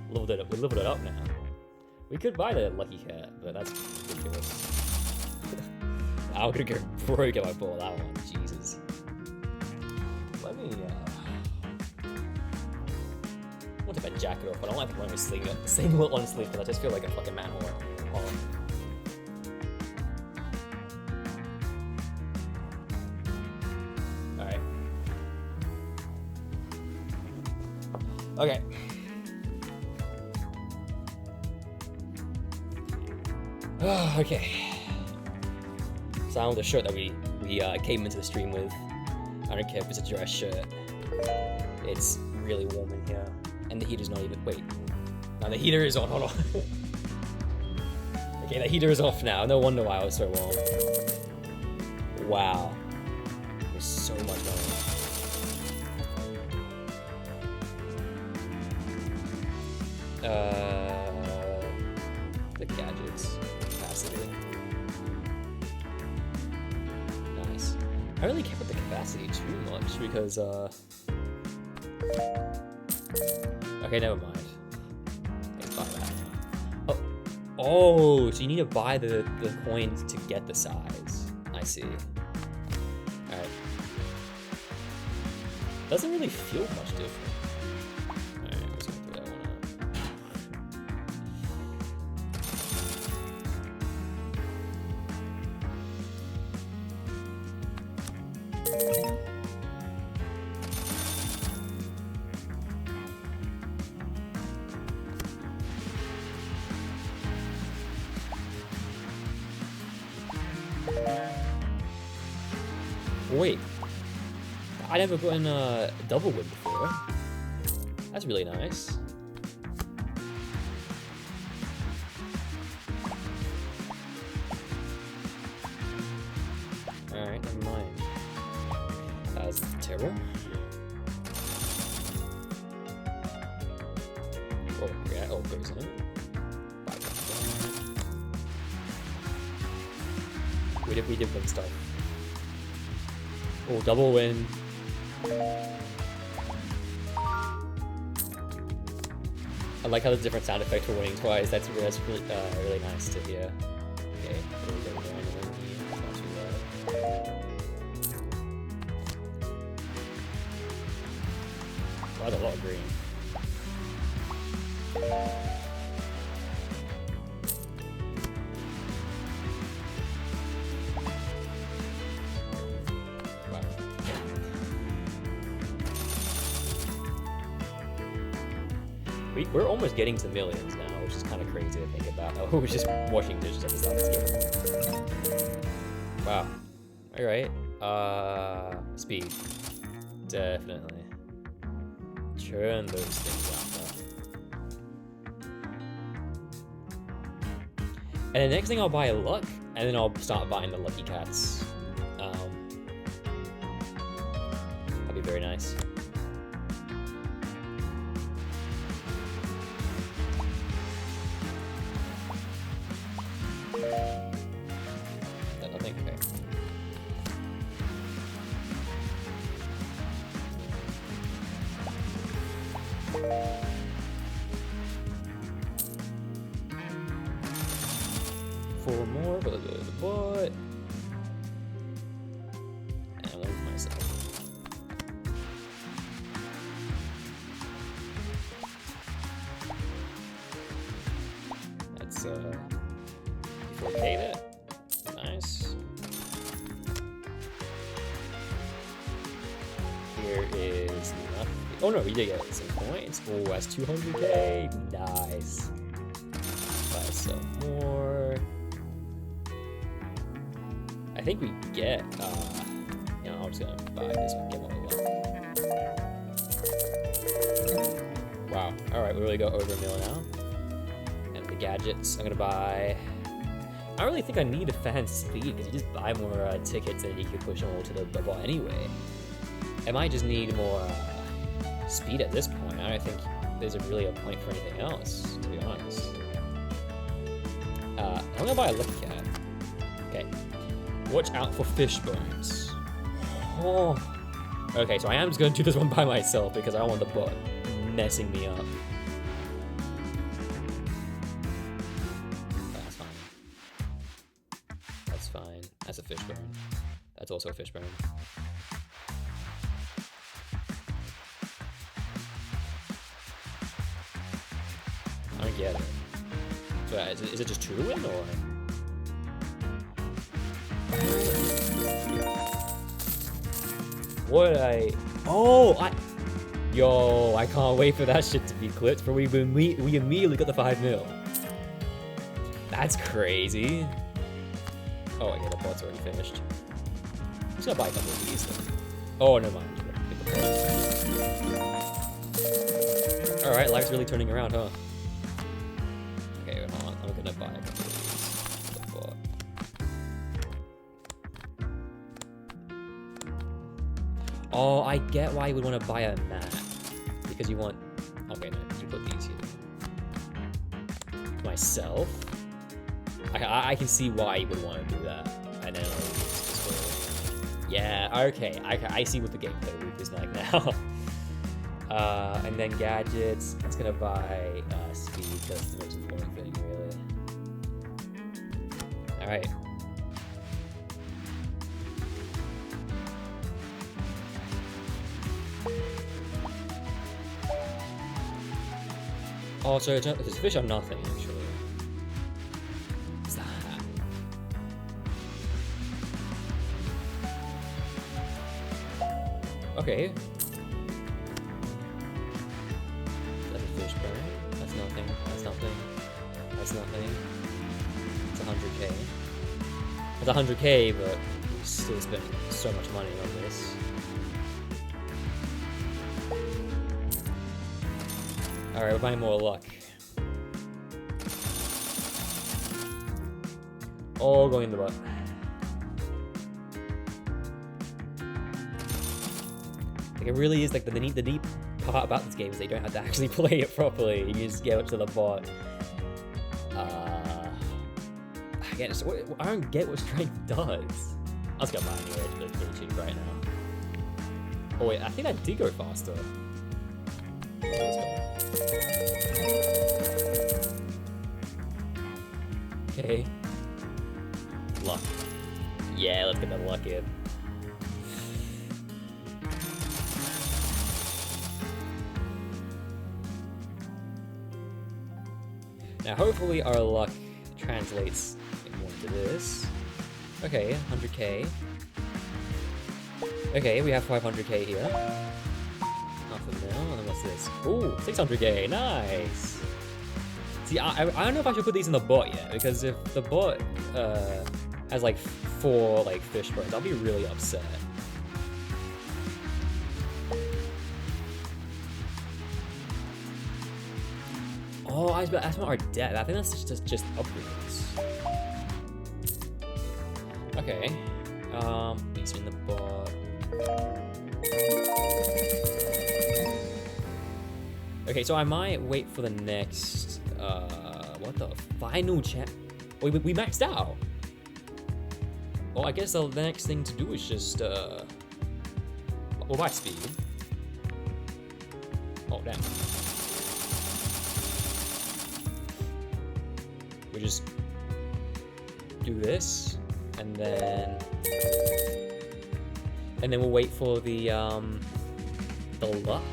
Leveled it up. We leveled it up now. We could buy the lucky cat, but that's ridiculous. I'm gonna go broke if I pull that one. Jesus. Let me. What if I jack it off? I don't like wearing a singlet on sleeve because I just feel like a fucking man whore. Alright. Okay. Okay. So I want the shirt that we came into the stream with. I don't care if it's a dress shirt. It's really warm in here. And the heater's not even. Wait. No, the heater is on. Hold on. Okay, the heater is off now. No wonder why it was so warm. Wow. There's so much going on. The gadgets. Capacity. Nice. I really care about the capacity too much because, okay, never mind. Let's buy that. Oh, so you need to buy the coins to get the size. I see. Alright. Doesn't really feel much different. Alright, I'm just gonna throw that one out. Wait, I never gotten a double win before. That's really nice. Alright, never mind. That was terrible. Oh, yeah, oh, goes in. We did win stuff. Oh, double win. I like how the different sound effects for winning twice. That's really nice to hear. Okay, here we go. Not too bad. Wow, that's a lot of green. We're almost getting to millions now, which is kind of crazy to think about. Oh, we're just washing dishes at the start of this game. Wow. Alright. Speed. Definitely. Churn those things out, though. And the next thing I'll buy a luck, and then I'll start buying the lucky cats. That'd be very nice. Nothing? Okay. Four more, but the butt. And one for myself. let's 4K that. Nice. Here is nothing. Oh no, we did get some points. Oh, that's 200K. Nice. Buy some more. I think we get, you know, I'm just gonna buy this one, get more luck. Wow, alright, we really got over $1 million now. And the gadgets, I'm gonna buy, I don't really think I need a fan speed, because you just buy more tickets and you can push them all to the ball anyway. I might just need more speed at this point. I don't think there's really a point for anything else, to be honest. I'm gonna buy a Lucky Cat. Okay. Watch out for fish bones. Oh. Okay, so I am just gonna do this one by myself because I don't want the bot messing me up. That's fine. That's fine. That's a fish bone. That's also a fish bone. I don't get it. So is it just 2 to win or? What did I? Oh, Yo, I can't wait for that shit to be clipped. For we immediately got the 5 mil. That's crazy. Oh, yeah, the bot's already finished. I'm just gonna buy a couple of these then. Oh, never mind. All right, life's really turning around, huh? Okay, wait, hold on. I'm gonna buy a couple of these. Oh, I get why you would want to buy a mat. Because you want... Okay, no, you put these here. Myself? I can see why you would want to do that. And then I'll use this for... Yeah, okay. I see what the gameplay loop is like now. And then gadgets. I'm just going to buy speed because it's the most important thing, really. Alright. Oh, so it's fish or nothing, actually. What's that? Okay. That's a fish burn. That's nothing. That's nothing. That's nothing. It's 100K. It's 100K, but we still spent so much money on this. Alright, we're buying more luck. All going in the butt. Like, it really is like the neat part about this game is they don't have to actually play it properly. You just get up to the bot. Again, I don't get what strength does. I was gonna buy anyway, it's really cheap right now. Oh wait, I think that did go faster. Let's go. Okay. Luck. Yeah, let's get that luck in. Now, hopefully our luck translates more to this. Okay, 100K. Okay, we have 500K here. Half a mil, and then what's this? Ooh, 600K, nice! See, I don't know if I should put these in the bot yet, because if the bot has like 4 like fish burns, I'll be really upset. Oh, that's not our debt. I think that's just upgrades. Okay. These are in the bot. Okay, so I might wait for the next, what the final chat? We maxed out. Well, I guess the next thing to do is just, we'll buy speed. Oh, damn. We just do this, and then we'll wait for the luck.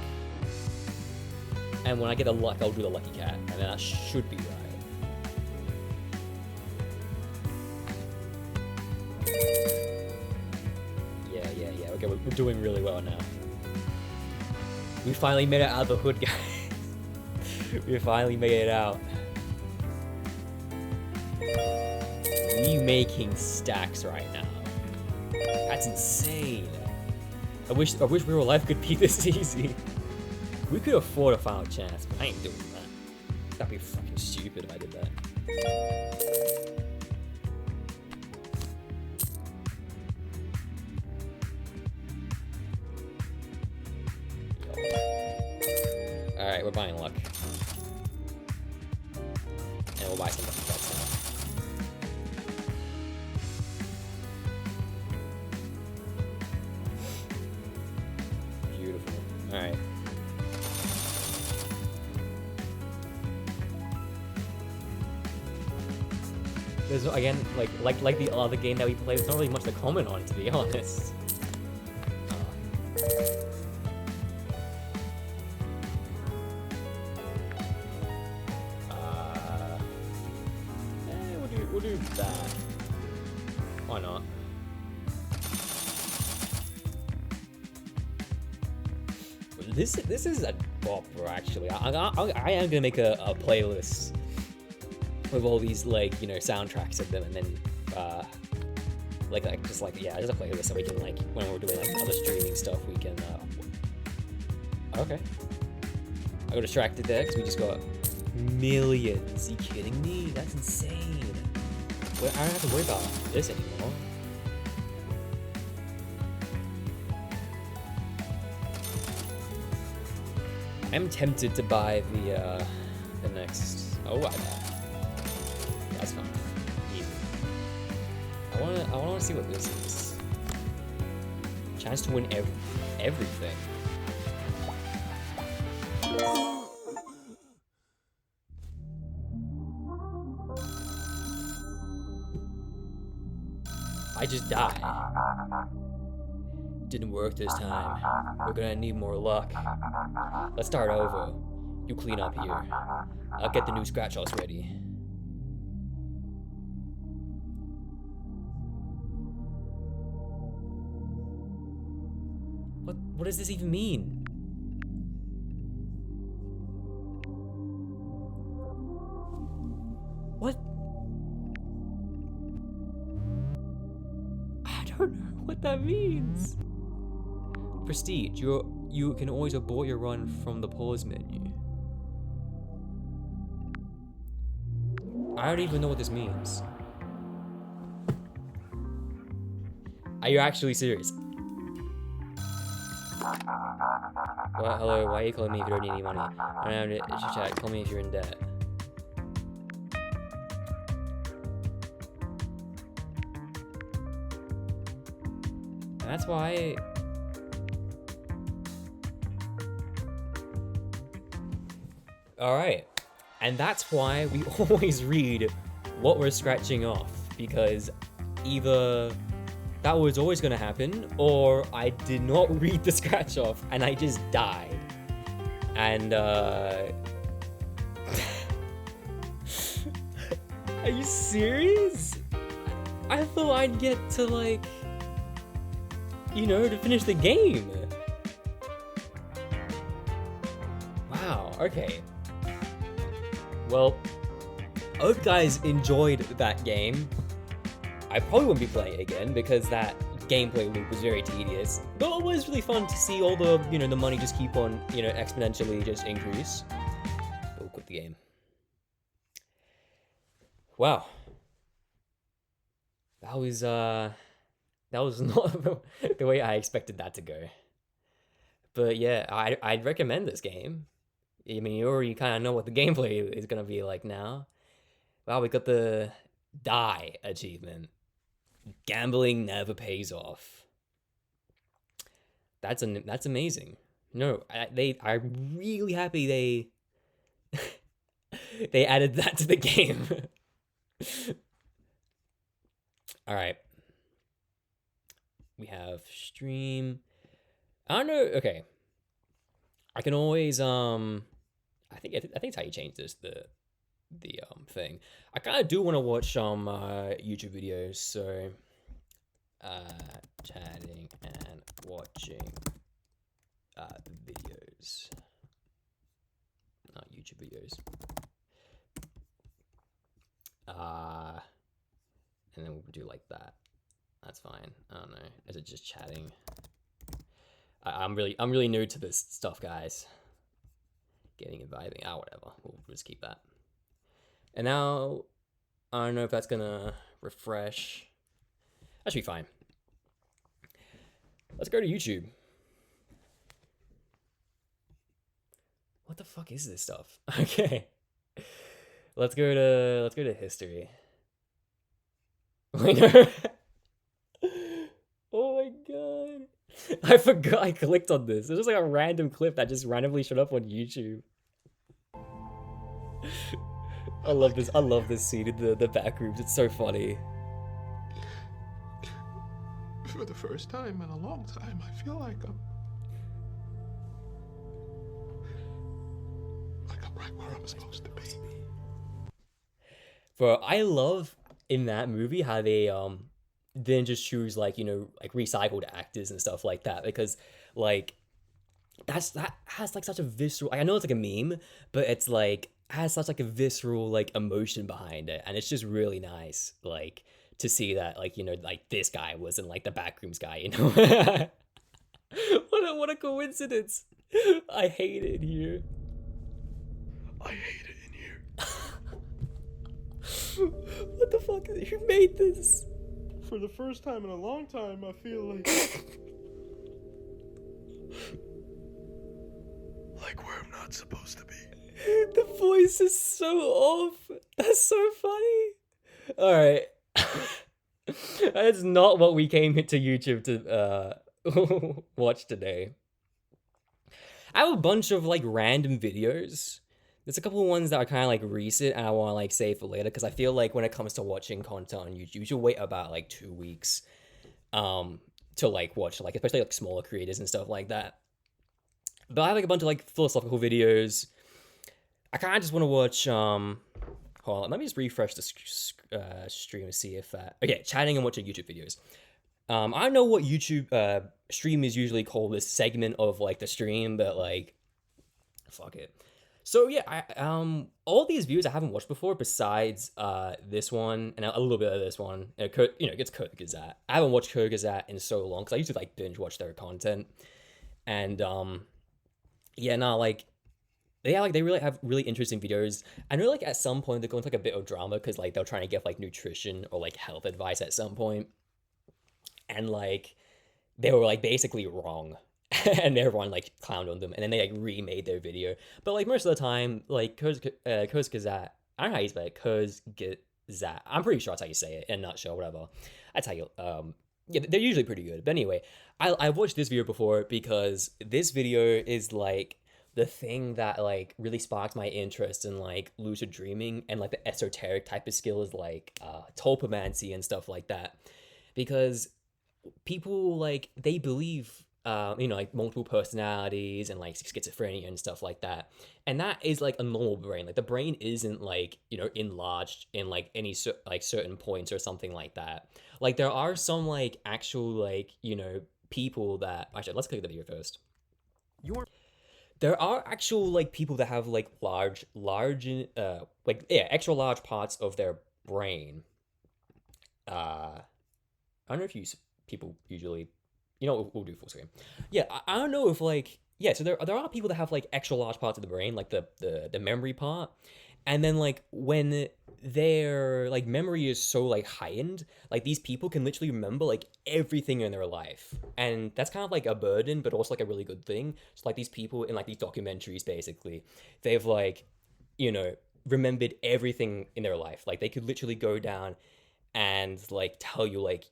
And when I get the luck, I'll do the lucky cat, and then that should be right. Yeah. Okay, we're doing really well now. We finally made it out of the hood, guys. We finally made it out. We making stacks right now. That's insane. I wish real life could be this easy. We could afford a final chance, but I ain't doing that. That'd be fucking stupid if I did that. Alright, we're buying luck. And we'll buy some lucky bets now. Beautiful. Alright. There's again, like the other game that we played, there's not really much to comment on, to be honest. We'll do that. Why not? This is a bopper, actually. I am gonna make a playlist with all these, like, you know, soundtracks of them, and then just a playlist so we can, like, when we're doing like other streaming stuff, we can okay. I got distracted there because we just got millions. Are you kidding me? That's insane. Well, I don't have to worry about this anymore. I'm tempted to buy the next. Oh, that's fine. Easy. I wanna see what this is. Chance to win everything. I just died. Didn't work this time. We're gonna need more luck. Let's start over. You clean up here. I'll get the new scratch offs ready. What does this even mean? What? I don't know what that means. Prestige, you can always abort your run from the pause menu. I don't even know what this means. Are you actually serious? Well, hello, why are you calling me if you don't need any money? I don't have to chat, call me if you're in debt. That's why... Alright. And that's why we always read what we're scratching off, because either that was always going to happen, or I did not read the scratch off and I just died. And are you serious? I thought I'd get to, like, you know, to finish the game. Wow, okay. Well, I hope you guys enjoyed that game. I probably won't be playing it again because that gameplay loop was very tedious. But it was really fun to see all the, you know, the money just keep on, you know, exponentially just increase. We'll quit the game. Wow. That was not the way I expected that to go. But yeah, I'd recommend this game. I mean, you already kind of know what the gameplay is going to be like now. Wow, we got the die achievement. Gambling never pays off. That's amazing. No, I'm really happy they they added that to the game. All right. We have stream. I don't know. Okay. I can always I think it's how you change this, the thing. I kind of do want to watch some YouTube videos, so chatting and watching videos, not YouTube videos. And then we'll do like that. That's fine. I don't know. Is it just chatting? I'm really new to this stuff, guys. Getting and vibing. Whatever. We'll just keep that. And now, I don't know if that's gonna refresh. That should be fine. Let's go to YouTube. What the fuck is this stuff? Okay. Let's go to history. Oh my god. I forgot I clicked on this. It was just like a random clip that just randomly showed up on YouTube. I love this. I love this scene in the back rooms. It's so funny. For the first time in a long time, I feel like I'm right where I'm supposed to be. Bro, I love in that movie how they didn't just choose like, you know, like recycled actors and stuff like that, because like that has like such a visceral, I know it's like a meme, but it's like has such like a visceral like emotion behind it, and it's just really nice like to see that, like, you know, like this guy wasn't like the backrooms guy, you know. What a coincidence. I hate it here. I hate it in here. What the fuck? Who made this? For the first time in a long time, I feel like where I'm not supposed to be. The voice is so off. That's so funny. Alright. That's not what we came to YouTube to watch today. I have a bunch of like random videos. There's a couple of ones that are kind of like recent and I want to like save for later, because I feel like when it comes to watching content on YouTube, you should wait about like 2 weeks to like watch, like especially like smaller creators and stuff like that. But I have like a bunch of like philosophical videos. I kind of just want to watch hold on, let me just refresh the stream and see if okay, chatting and watching YouTube videos. I don't know what YouTube stream is usually called, this segment of like the stream, but like fuck it. So yeah, I all these views I haven't watched before besides this one and a little bit of this one. You know, it's Code Gazette. I haven't watched Code Gazette in so long because I used to like binge watch their content. And yeah, no, like they really have really interesting videos. I know like at some point they go into like a bit of drama because like they're trying to give like nutrition or like health advice at some point. And like they were like basically wrong. And everyone like clowned on them, and then they like remade their video. But like most of the time, like Koz Gazette, I don't know how you spell it, Koz Gazette. I'm pretty sure that's how you say it in a nutshell, whatever. That's how you yeah, they're usually pretty good. But anyway, I've watched this video before because this video is like the thing that like really sparked my interest in like lucid dreaming and like the esoteric type of skills like tulpomancy and stuff like that. Because people like they believe you know, like multiple personalities and like schizophrenia and stuff like that. And that is like a normal brain. Like the brain isn't like, you know, enlarged in like any like certain points or something like that. Like there are some like actual like, you know, people that actually, let's click the video first. There are actual like people that have like large like yeah, extra large parts of their brain. I don't know if people usually, you know, we'll do full screen. Yeah, I don't know if like, yeah, so there are people that have like extra large parts of the brain, like the memory part, and then like when their like memory is so like heightened, like these people can literally remember like everything in their life, and that's kind of like a burden, but also like a really good thing. So like these people in like these documentaries, basically, they've like, you know, remembered everything in their life. Like they could literally go down and like tell you like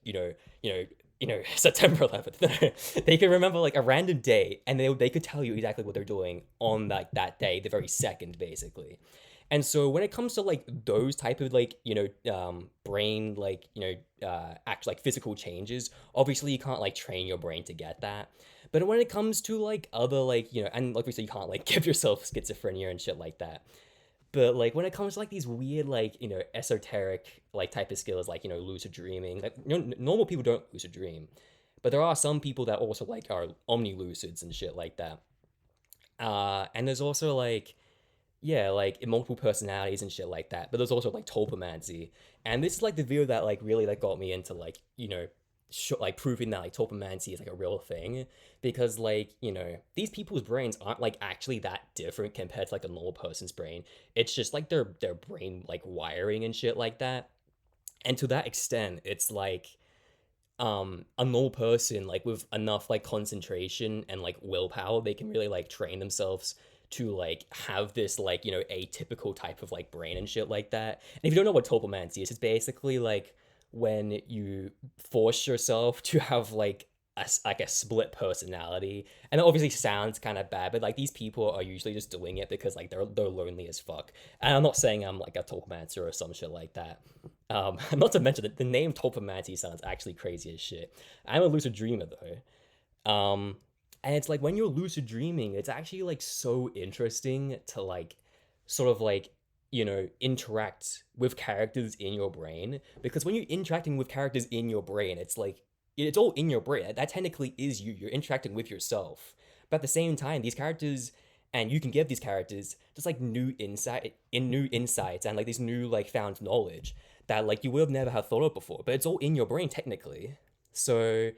September 11th. They could remember like a random day, and they could tell you exactly what they're doing on like that day, the very second, basically. And so when it comes to like those type of like, you know, brain like, you know, actual like physical changes, obviously you can't like train your brain to get that. But when it comes to like other like, you know, and like we said, you can't like give yourself schizophrenia and shit like that. But like when it comes to like these weird like esoteric like type of skills like lucid dreaming, like normal people don't lucid dream, but there are some people that also like are omni lucids and shit like that. And there's also like yeah, like multiple personalities and shit like that. But there's also like topomancy, and this is like the video that like really like got me into like like proving that like topomancy is like a real thing, because like these people's brains aren't like actually that different compared to like a normal person's brain. It's just like their brain like wiring and shit like that. And to that extent, it's like a normal person like with enough like concentration and like willpower, they can really like train themselves to like have this like atypical type of like brain and shit like that. And if you don't know what topomancy is, it's basically like when you force yourself to have like a split personality. And it obviously sounds kind of bad, but like these people are usually just doing it because like they're lonely as fuck. And I'm not saying I'm like a topomancer or some shit like that. Not to mention that the name topomancy sounds actually crazy as shit. I'm a lucid dreamer though. And it's like when you're lucid dreaming, it's actually like so interesting to like sort of like interact with characters in your brain, because when you're interacting with characters in your brain, it's like it's all in your brain. That technically is you. You're interacting with yourself. But at the same time, these characters, and you can give these characters just like new insights and like this new like found knowledge that like you would have never have thought of before. But it's all in your brain technically. So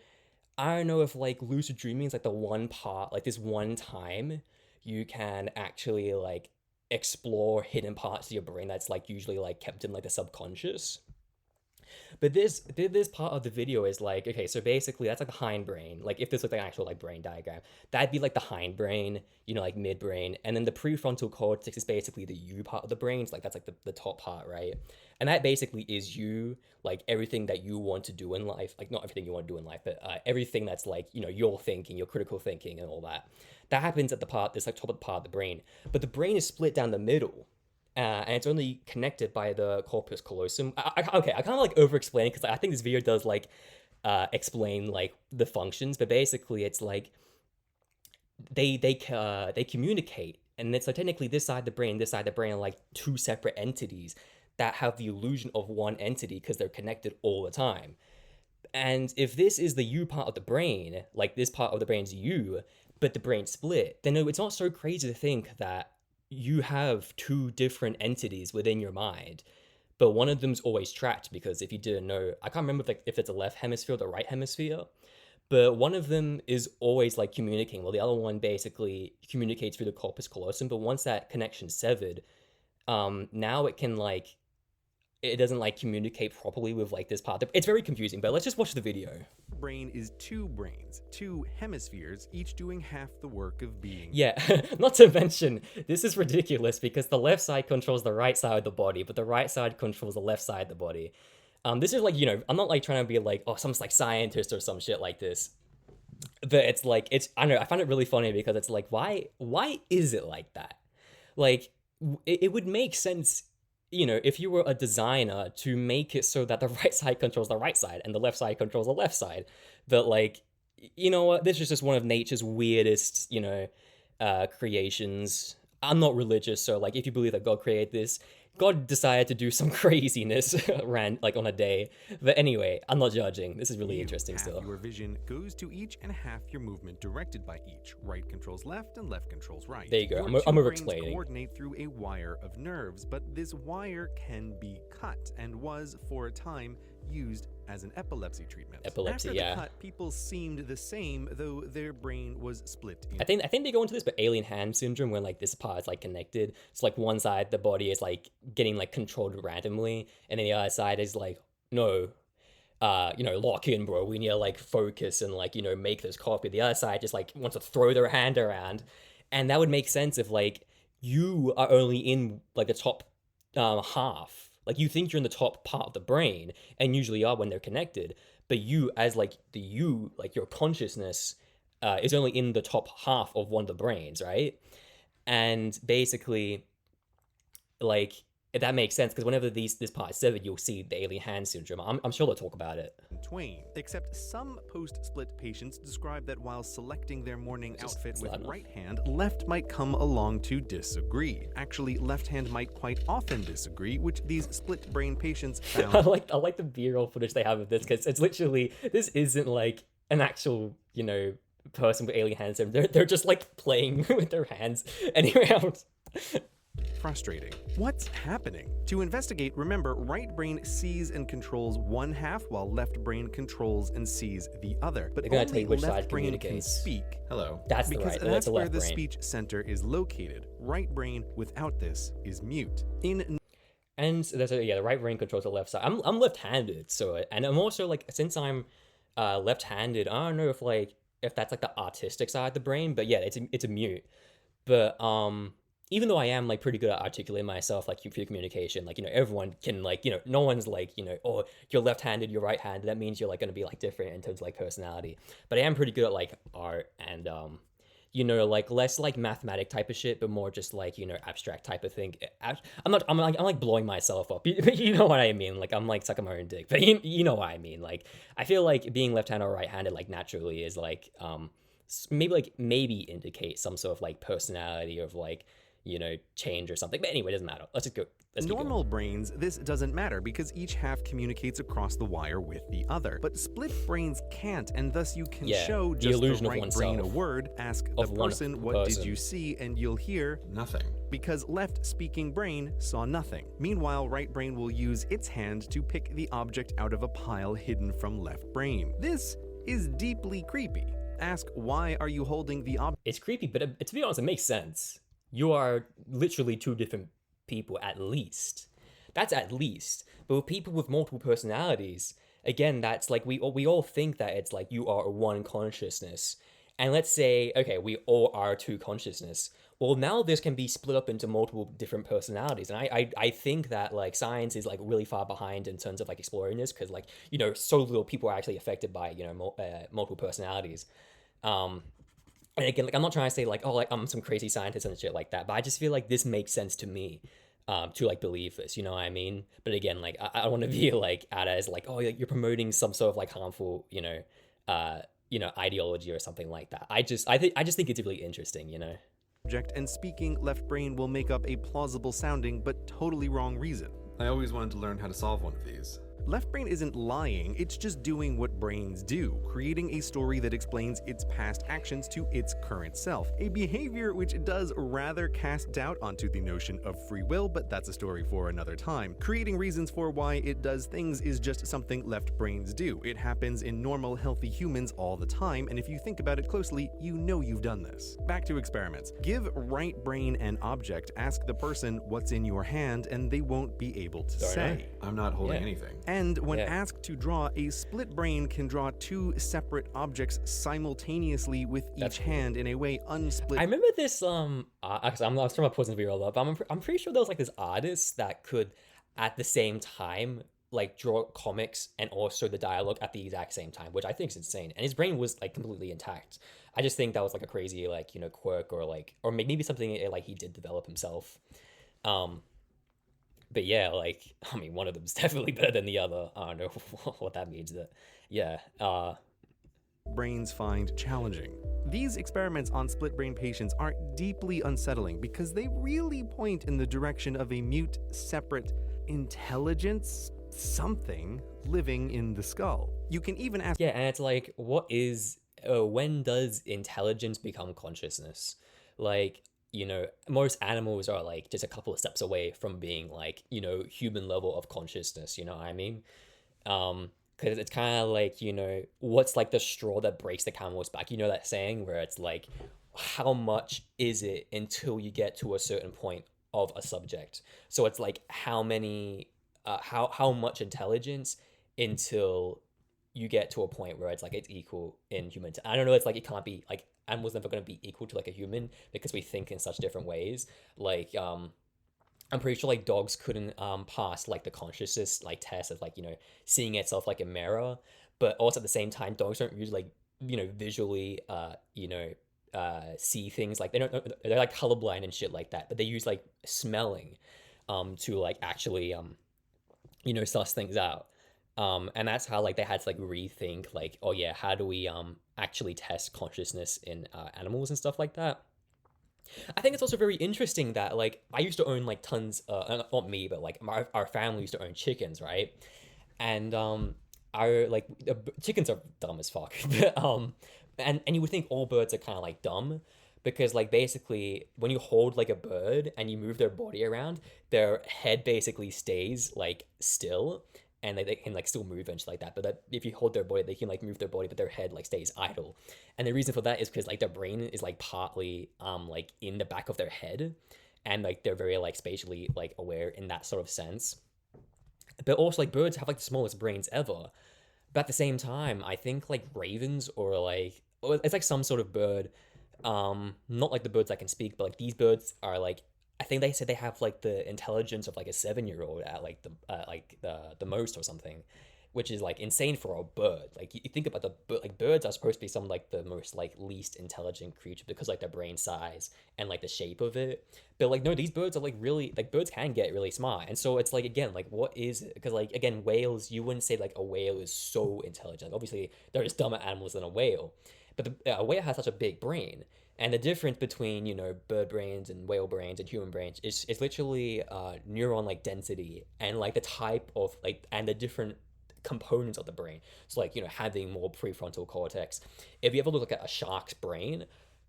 I don't know if like lucid dreaming is like the one part, like this one time you can actually like explore hidden parts of your brain that's like usually like kept in like the subconscious. But this part of the video is like, okay, so basically that's like the hindbrain. Like if this looked like an actual like brain diagram, that'd be like the hindbrain, like midbrain, and then the prefrontal cortex is basically the you part of the brain. So like that's like the top part, right? And that basically is you, like everything that you want to do in life, like not everything you want to do in life, but everything that's like your thinking, your critical thinking, and all that. That happens at the part this like top of the part of the brain, but the brain is split down the middle, and it's only connected by the corpus callosum. Okay, I kind of like over explain because I think this video does like explain like the functions, but basically it's like they communicate, and it's like technically this side of the brain, this side of the brain are like two separate entities that have the illusion of one entity because they're connected all the time. And if this is the you part of the brain, like this part of the brain's you, but the brain split, then it's not so crazy to think that you have two different entities within your mind, but one of them's always trapped, because if you didn't know, I can't remember if it's a left hemisphere or the right hemisphere, but one of them is always like communicating, while the other one basically communicates through the corpus callosum. But once that connection's severed, now it doesn't like communicate properly with like this part. It's very confusing, but let's just watch the video. Brain is two brains, two hemispheres, each doing half the work of being. Yeah, not to mention, this is ridiculous because the left side controls the right side of the body, but the right side controls the left side of the body. This is like, I'm not like trying to be like, oh, some like scientist or some shit like this. But it's like, I don't know, I find it really funny because it's like, why is it like that? Like, it would make sense, if you were a designer, to make it so that the right side controls the right side and the left side controls the left side. But like, you know what? This is just one of nature's weirdest, creations. I'm not religious, so like, if you believe that God created this, God decided to do some craziness like on a day. But anyway, I'm not judging. This is really interesting half still. Your vision goes to each and half your movement directed by each. Right controls left and left controls right. There you go. Your I'm two over brains explaining. coordinate through a wire of nerves, but this wire can be cut and was for a time used as an epilepsy treatment. Epilepsy, After yeah. the cut, people seemed the same, though their brain was split in. I think they go into this, but alien hand syndrome, when like this part is like connected. It's like one side the body is like getting like controlled randomly, and then the other side is like, no, lock in, bro. We need to like focus and like make this copy. The other side just like wants to throw their hand around, and that would make sense if like you are only in like the top half. Like you think you're in the top part of the brain, and usually are when they're connected, but you as like like your consciousness is only in the top half of one of the brains, right? And basically, like that makes sense because whenever this part 7, you'll see the alien hand syndrome. I'm sure they'll talk about it. Twain. Except some post-split patients describe that while selecting their morning outfit with right hand, left might come along to disagree. Actually, left hand might quite often disagree, which these split brain patients found. I like the B-roll footage they have of this because it's literally, this isn't like an actual, you know, person with alien hand syndrome. They're just like playing with their hands anyway. Frustrating. What's happening? To investigate, remember, right brain sees and controls one half while left brain controls and sees the other. But They're gonna tell only you which left side brain can communicates. speak. Hello. That's the Because right. that's That's the where left the brain. speech center is located. Right brain without this is mute. And there's the right brain controls the left side. I'm left-handed, so and I'm also like, since I'm left-handed, I don't know if that's like the artistic side of the brain, but yeah, it's a mute. But even though I am like pretty good at articulating myself like through communication, like, you know, everyone can like, you know, no one's like, you know, oh, you're left-handed, you're right-handed, that means you're like going to be like different in terms of like personality. But I am pretty good at like art and you know, like less like mathematic type of shit, but more just like, you know, abstract type of thing. I'm like blowing myself up. You know what I mean? Like I'm like sucking my own dick, but you know what I mean? Like I feel like being left-handed or right-handed like naturally is like maybe indicate some sort of like personality of like, you know, change or something. But anyway, it doesn't matter. Let's just go. Normal brains, this doesn't matter because each half communicates across the wire with the other. But split brains can't, and thus you can show just the right brain a word, ask the person, what did you see, and you'll hear nothing. Because left speaking brain saw nothing. Meanwhile, right brain will use its hand to pick the object out of a pile hidden from left brain. This is deeply creepy. Ask, why are you holding the object? It's creepy, but to be honest, it makes sense. You are literally two different people at least. That's at least. But with people with multiple personalities, again, that's like we all think that it's like you are one consciousness. And let's say, okay, we all are two consciousness. Well, now this can be split up into multiple different personalities. And I think that like science is like really far behind in terms of like exploring this because like, you know, so little people are actually affected by, you know, multiple personalities. And again, like I'm not trying to say like, oh, like I'm some crazy scientist and shit like that, but I just feel like this makes sense to me, to like believe this, you know what I mean? But again, like I don't want to be like at as like, oh, you're promoting some sort of like harmful, you know, ideology or something like that. I just think it's really interesting, you know. And speaking left brain will make up a plausible sounding but totally wrong reason. I always wanted to learn how to solve one of these. Left brain isn't lying, it's just doing what brains do, creating a story that explains its past actions to its current self. A behavior which does rather cast doubt onto the notion of free will, but that's a story for another time. Creating reasons for why it does things is just something left brains do. It happens in normal, healthy humans all the time, and if you think about it closely, you know you've done this. Back to experiments. Give right brain an object, ask the person what's in your hand, and they won't be able to say. I'm not holding anything. And when asked to draw, a split brain can draw two separate objects simultaneously with each hand in a way unsplit. I remember this, actually, I'm trying to pause the video up, but I'm pretty sure there was like this artist that could, at the same time, like draw comics and also the dialogue at the exact same time, which I think is insane. And his brain was like completely intact. I just think that was like a crazy like, you know, quirk or maybe something like he did develop himself. But yeah, like, I mean, one of them's definitely better than the other. I don't know what that means, but yeah. Brains find challenging. These experiments on split brain patients are deeply unsettling because they really point in the direction of a mute, separate intelligence, something living in the skull. You can even ask— Yeah, and it's like, when does intelligence become consciousness? Like, you know, most animals are like just a couple of steps away from being like, you know, human level of consciousness, you know what I mean? Because it's kind of like, you know, what's like the straw that breaks the camel's back? You know that saying where it's like, how much is it until you get to a certain point of a subject? So it's like how much intelligence until you get to a point where it's like it's equal in human. I don't know. It's like it can't be like animals never going to be equal to like a human because we think in such different ways. Like I'm pretty sure like dogs couldn't pass like the consciousness like test of like, you know, seeing itself like a mirror, but also at the same time dogs don't usually like, you know, visually see things. Like they're like colorblind and shit like that, but they use like smelling. to like actually suss things out. And that's how like they had to like rethink like, oh yeah, how do we actually test consciousness in animals and stuff like that. I think it's also very interesting that like I used to own like tons, not me, but like our family used to own chickens, right? And our like chickens are dumb as fuck. And you would think all birds are kind of like dumb, because like basically when you hold like a bird and you move their body around, their head basically stays like still, and they can like still move and shit like that. But that, if you hold their body, they can like move their body, but their head like stays idle. And the reason for that is because like their brain is like partly like in the back of their head, and like they're very like spatially like aware in that sort of sense. But also like birds have like the smallest brains ever. But at the same time, I think like ravens or it's like some sort of bird, not like the birds that can speak, but like these birds are like, I think they said they have like the intelligence of like a 7-year-old at like the most or something, which is like insane for a bird. Like you think about like birds are supposed to be some like the most like least intelligent creature because like their brain size and like the shape of it. But like no, these birds are like really, like birds can get really smart. And so it's like, again, like what is it? Because like again, whales, you wouldn't say like a whale is so intelligent. Like, obviously there is dumber animals than a whale, but a whale has such a big brain. And the difference between, bird brains and whale brains and human brains is literally neuron like density and like the type of like, and the different components of the brain. So like, having more prefrontal cortex. If you ever look at a shark's brain,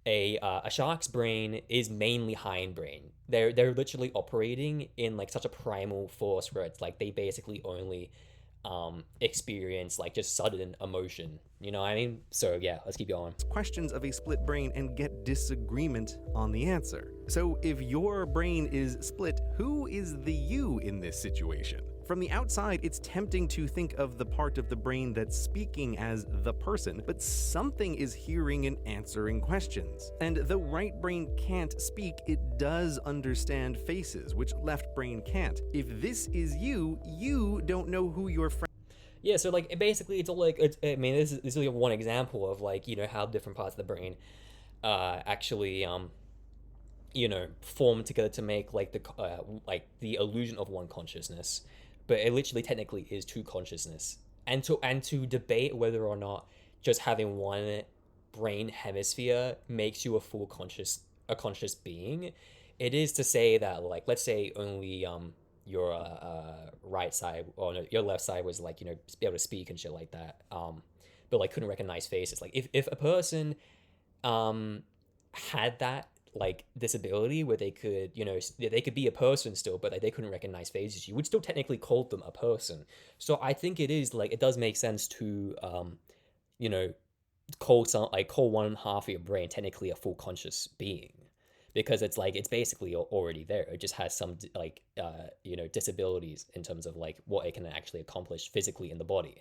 a shark's brain is mainly hindbrain. They're literally operating in like such a primal force where it's like they basically only experience like just sudden emotion. You know what I mean? So yeah, let's keep going. Questions of a split brain and get disagreement on the answer. So if your brain is split, who is the you in this situation? From the outside, it's tempting to think of the part of the brain that's speaking as the person, but something is hearing and answering questions. And though right brain can't speak, it does understand faces, which left brain can't. If this is you, you don't know who your friend. Yeah, so like basically it's all like, I mean, this is like one example of like, how different parts of the brain actually form together to make like the illusion of one consciousness. But it literally technically is two consciousness. And to debate whether or not just having one brain hemisphere makes you a conscious being, it is to say that like, let's say only your right side, or no, your left side was like, be able to speak and shit like that, but like couldn't recognize faces. Like if a person had that like disability where they could, they could be a person still, but like they couldn't recognize faces, you would still technically call them a person. So I think it is like, it does make sense to call one half of your brain technically a full conscious being, because it's like it's basically already there. It just has some like disabilities in terms of like what it can actually accomplish physically in the body.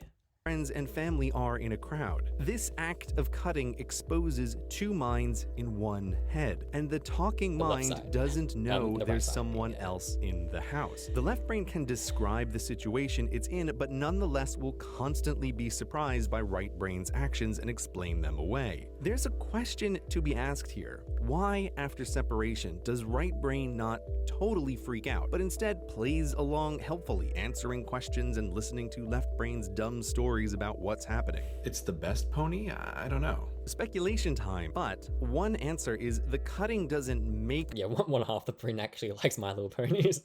Friends and family are in a crowd. This act of cutting exposes two minds in one head, and the talking mind doesn't know there's someone else in the house. The left brain can describe the situation it's in, but nonetheless will constantly be surprised by right brain's actions and explain them away. There's a question to be asked here. Why, after separation, does right brain not totally freak out, but instead plays along helpfully, answering questions and listening to left brain's dumb stories about what's happening? It's the best pony? I don't know. Speculation time, but one answer is the cutting doesn't make one half the brain actually likes My Little Ponies.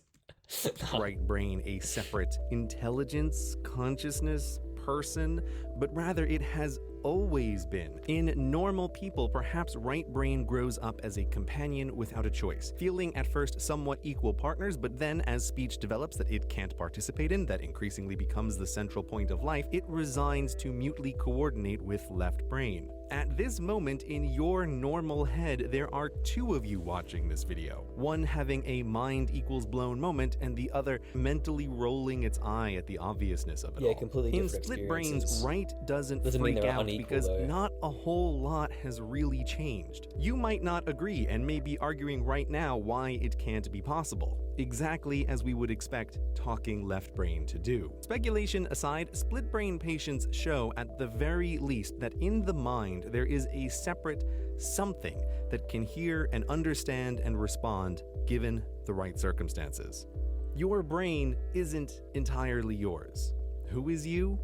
right brain a separate intelligence, consciousness, person, but rather it has always been. In normal people, perhaps right brain grows up as a companion without a choice, feeling at first somewhat equal partners, but then as speech develops that it can't participate in, that increasingly becomes the central point of life, it resigns to mutely coordinate with left brain. At this moment in your normal head, there are two of you watching this video. One having a mind equals blown moment, and the other mentally rolling its eye at the obviousness of it all. Yeah, completely different In split brains, right doesn't freak out because though. Not a whole lot has really changed. You might not agree and may be arguing right now why it can't be possible. Exactly as we would expect talking left brain to do. Speculation aside, split brain patients show at the very least that in the mind there is a separate something that can hear and understand and respond given the right circumstances. Your brain isn't entirely yours. Who is you?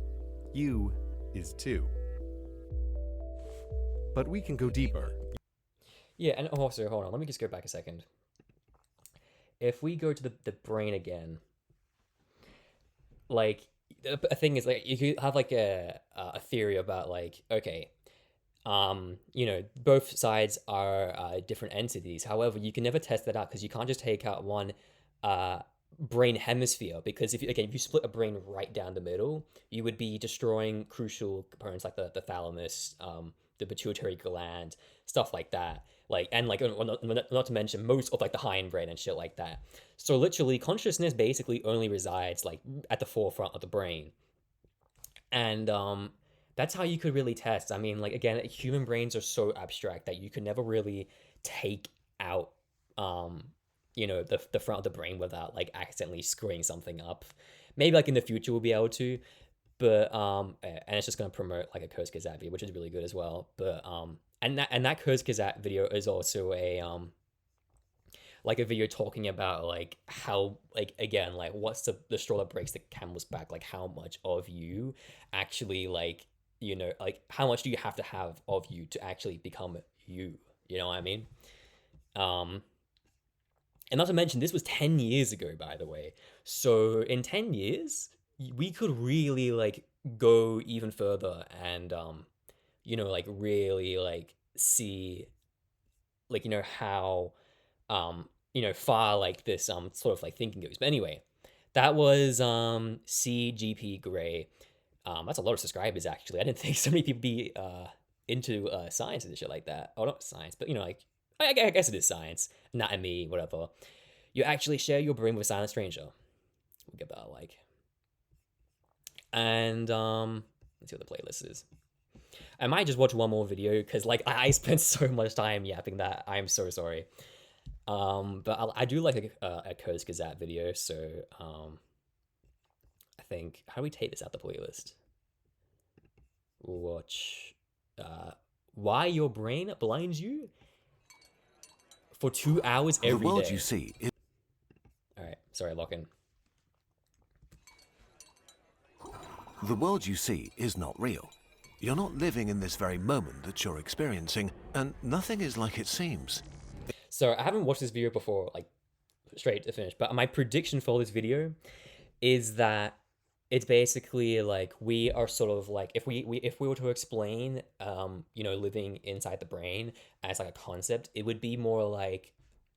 You is too. But we can go deeper. Yeah, and also, hold on, let me just go back a second. If we go to the brain again, like, the thing is, like, you could have, like, a theory about, like, okay, both sides are different entities. However, you can never test that out because you can't just take out one brain hemisphere, because if you split a brain right down the middle, you would be destroying crucial components like the thalamus, the pituitary gland, stuff like that. Like, and like, not to mention most of like the hindbrain and shit like that. So literally, consciousness basically only resides like at the forefront of the brain, and that's how you could really test. I mean, like, again, human brains are so abstract that you could never really take out the front of the brain without like accidentally screwing something up. Maybe like in the future we'll be able to, but and it's just gonna promote like a Curse Gazette video, which is really good as well. But and that Curse Gazette video is also a like a video talking about like how, like, again, like, what's the straw that breaks the camel's back, like how much of you actually, like, like how much do you have to have of you to actually become you, you know what I mean? And not to mention, this was 10 years ago, by the way. So in 10 years, we could really like go even further and like really like see, like, how far like this sort of like thinking goes. But anyway, that was CGP Grey. That's a lot of subscribers, actually. I didn't think so many people be into science and shit like that. Oh, not science, but like, I guess it is science. Anatomy, whatever. You actually share your brain with a silent stranger. We'll get that a like. And let's see what the playlist is. I might just watch one more video because, like, I spent so much time yapping that I'm so sorry. But I do like a Curse Gazette video, so I think, how do we take this out the playlist? Watch Why Your Brain Blinds You for 2 hours every day. The world you see is... Alright, sorry, lock in. The world you see is not real. You're not living in this very moment that you're experiencing, and nothing is like it seems. So I haven't watched this video before, like, straight to finish, but my prediction for this video is that it's basically like, we are sort of like, if we were to explain living inside the brain as like a concept, it would be more like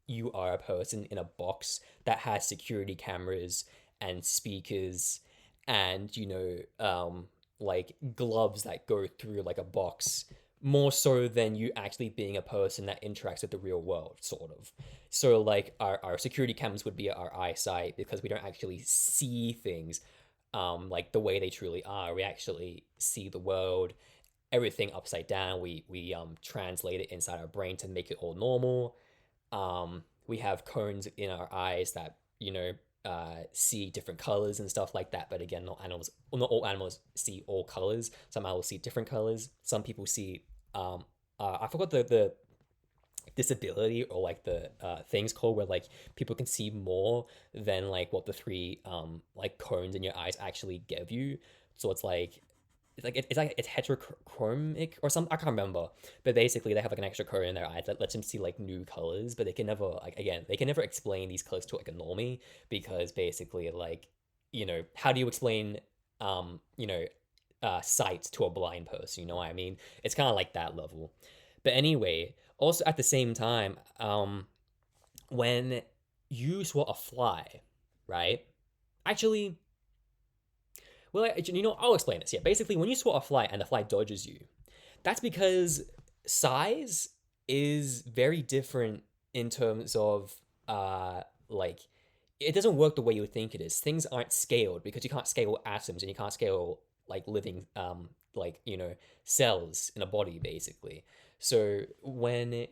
you are a person in a box that has security cameras and speakers and like gloves that go through like a box, more so than you actually being a person that interacts with the real world, sort of. So like our security cameras would be our eyesight, because we don't actually see things like the way they truly are. We actually see the world, everything upside down. We translate it inside our brain to make it all normal. We have cones in our eyes that see different colors and stuff like that. But again, not all animals see all colors. Some animals see different colors. Some people see I forgot the disability, or like the things called, where like people can see more than like what the three like cones in your eyes actually give you. So it's heterochromic or something. I can't remember, but basically they have like an extra cone in their eyes that lets them see like new colors, but they can never explain these colors to like a normie, because basically, like, how do you explain sight to a blind person? You know what I mean? It's kind of like that level. But anyway, also at the same time, when you swat a fly, right? Actually, well, I'll explain this. Yeah, basically, when you swat a fly and the fly dodges you, that's because size is very different in terms of, like, it doesn't work the way you would think it is. Things aren't scaled because you can't scale atoms and you can't scale, like, living, cells in a body, basically. So when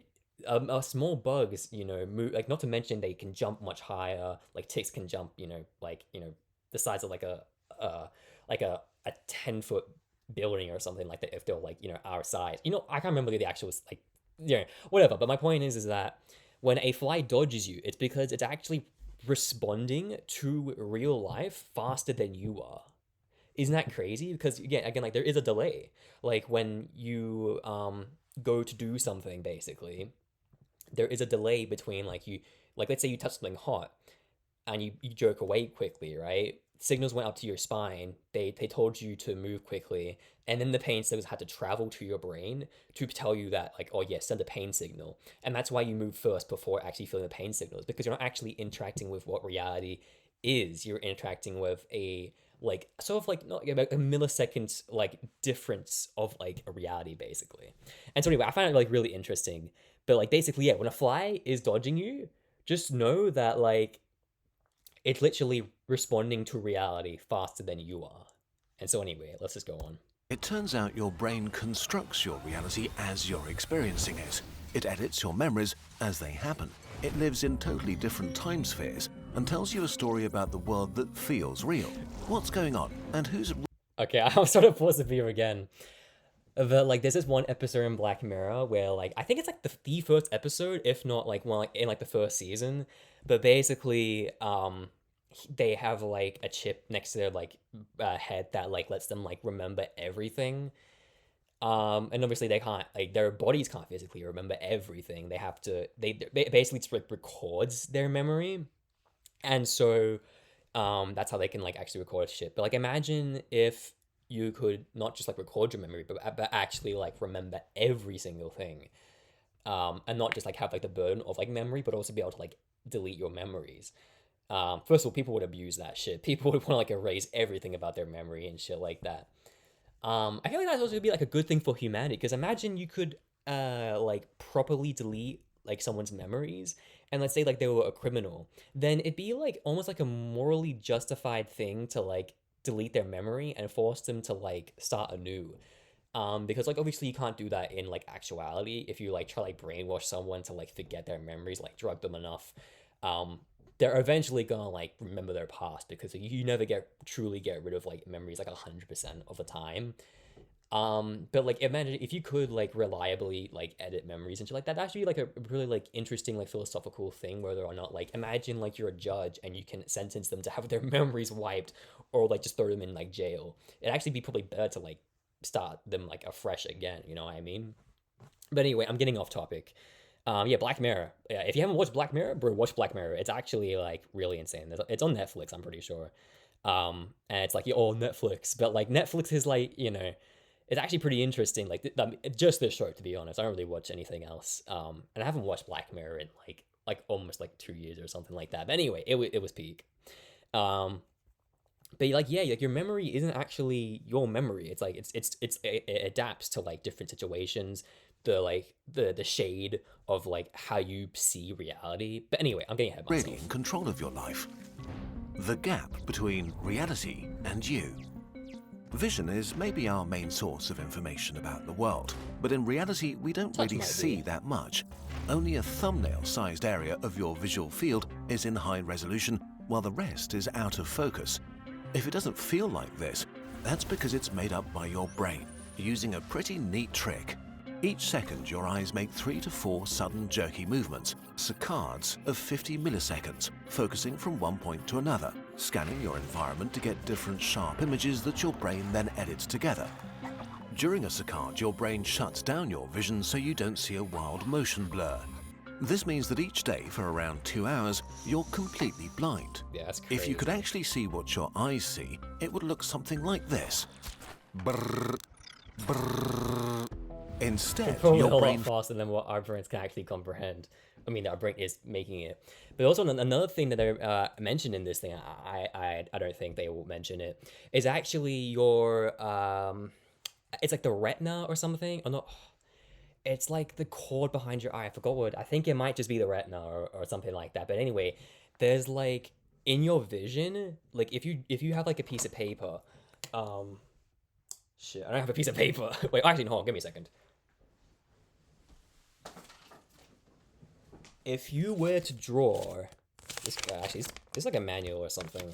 a small bugs, move, like, not to mention they can jump much higher, like ticks can jump, the size of like a 10-foot building or something like that, if they're like, our size. I can't remember the actual, like, whatever. But my point is that when a fly dodges you, it's because it's actually responding to real life faster than you are. Isn't that crazy? Because again, like there is a delay. Like when you go to do something, basically, there is a delay between like let's say you touch something hot and you jerk away quickly, right? Signals went up to your spine. They told you to move quickly, and then the pain signals had to travel to your brain to tell you that like, oh yeah, send a pain signal. And that's why you move first before actually feeling the pain signals, because you're not actually interacting with what reality is. You're interacting with a like sort of like not about a millisecond like difference of like a reality, basically. And so anyway, I find it like really interesting. But like basically, yeah, when a fly is dodging you, just know that like it's literally responding to reality faster than you are. And so anyway, let's just go on. It turns out your brain constructs your reality as you're experiencing it. It edits your memories as they happen. It lives in totally different time spheres and tells you a story about the world that feels real. What's going on and who's... Okay, I'll sort of pause the video again. But like there's this one episode in Black Mirror where like I think it's like the first episode, if not like one like in like the first season. But basically, they have like a chip next to their like head that like lets them like remember everything. And obviously they can't like their bodies can't physically remember everything. They have to they basically just like records their memory, and so that's how they can like actually record shit. But like imagine if you could not just like record your memory, but actually like remember every single thing, and not just like have like the burden of like memory, but also be able to like delete your memories. First of all, people would abuse that shit. People would want to like erase everything about their memory and shit like that. I feel like that also would be like a good thing for humanity, because imagine you could like properly delete like someone's memories, and let's say like they were a criminal, then it'd be like almost like a morally justified thing to like delete their memory and force them to like start anew. Because like obviously you can't do that in like actuality. If you like try like brainwash someone to like forget their memories, like drug them enough, they're eventually gonna like remember their past, because you never truly get rid of like memories like 100% of the time. But like imagine if you could like reliably like edit memories and shit like that. That'd actually be like a really like interesting like philosophical thing, whether or not like imagine like you're a judge and you can sentence them to have their memories wiped, or like just throw them in like jail. It'd actually be probably better to like start them like afresh again, you know what I mean? But anyway, I'm getting off topic. Yeah, Black Mirror. Yeah, if you haven't watched Black Mirror, bro, watch Black Mirror. It's actually like really insane. It's on Netflix, I'm pretty sure. And it's like, oh, Netflix, but like Netflix is like, you know, it's actually pretty interesting. Like just this show, to be honest. I don't really watch anything else. And I haven't watched Black Mirror in like almost like 2 years or something like that. But anyway, it was peak. But like yeah, like your memory isn't actually your memory. It's like it adapts to like different situations, the shade of like how you see reality. But anyway, I'm getting ahead of myself. Really in control of your life. The gap between reality and you. Vision is maybe our main source of information about the world, but in reality we don't really see that much. Only a thumbnail-sized area of your visual field is in high resolution, while the rest is out of focus. If it doesn't feel like this, that's because it's made up by your brain, using a pretty neat trick. Each second, your eyes make 3 to 4 sudden jerky movements, saccades of 50 milliseconds, focusing from one point to another, scanning your environment to get different sharp images that your brain then edits together. During a saccade, your brain shuts down your vision so you don't see a wild motion blur. This means that each day for around 2 hours, you're completely blind. Yeah, that's crazy. If you could actually see what your eyes see, it would look something like this. Brrr, brrr. Instead, Probably a your lot brain faster than what our brains can actually comprehend. I mean, our brain is making it. But also another thing that I mentioned in this thing, I don't think they will mention it, is actually your it's like the retina or something. Or not. It's like the cord behind your eye. I forgot what. I think it might just be the retina or something like that. But anyway, there's like in your vision, like if you have like a piece of paper, shit, I don't have a piece of paper. Wait, actually, no, hold on, give me a second. If you were to draw this, actually, this is like a manual or something.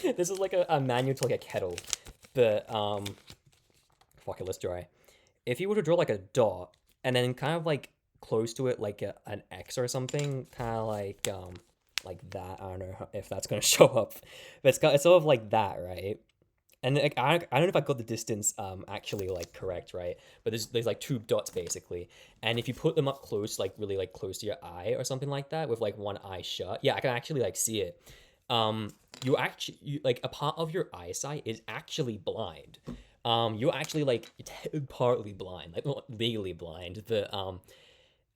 This is like a manual to like a kettle, but fuck it, let's try. If you were to draw like a dot and then kind of like close to it like an X or something, kind of like like that. I don't know if that's gonna show up, but it's sort of like that, right? And like, I don't know if I got the distance actually like correct, right? But there's like two dots basically, and if you put them up close, like really like close to your eye or something like that, with like one eye shut, yeah, I can actually like see it. You like a part of your eyesight is actually blind. You're actually like partly blind, like not legally blind, but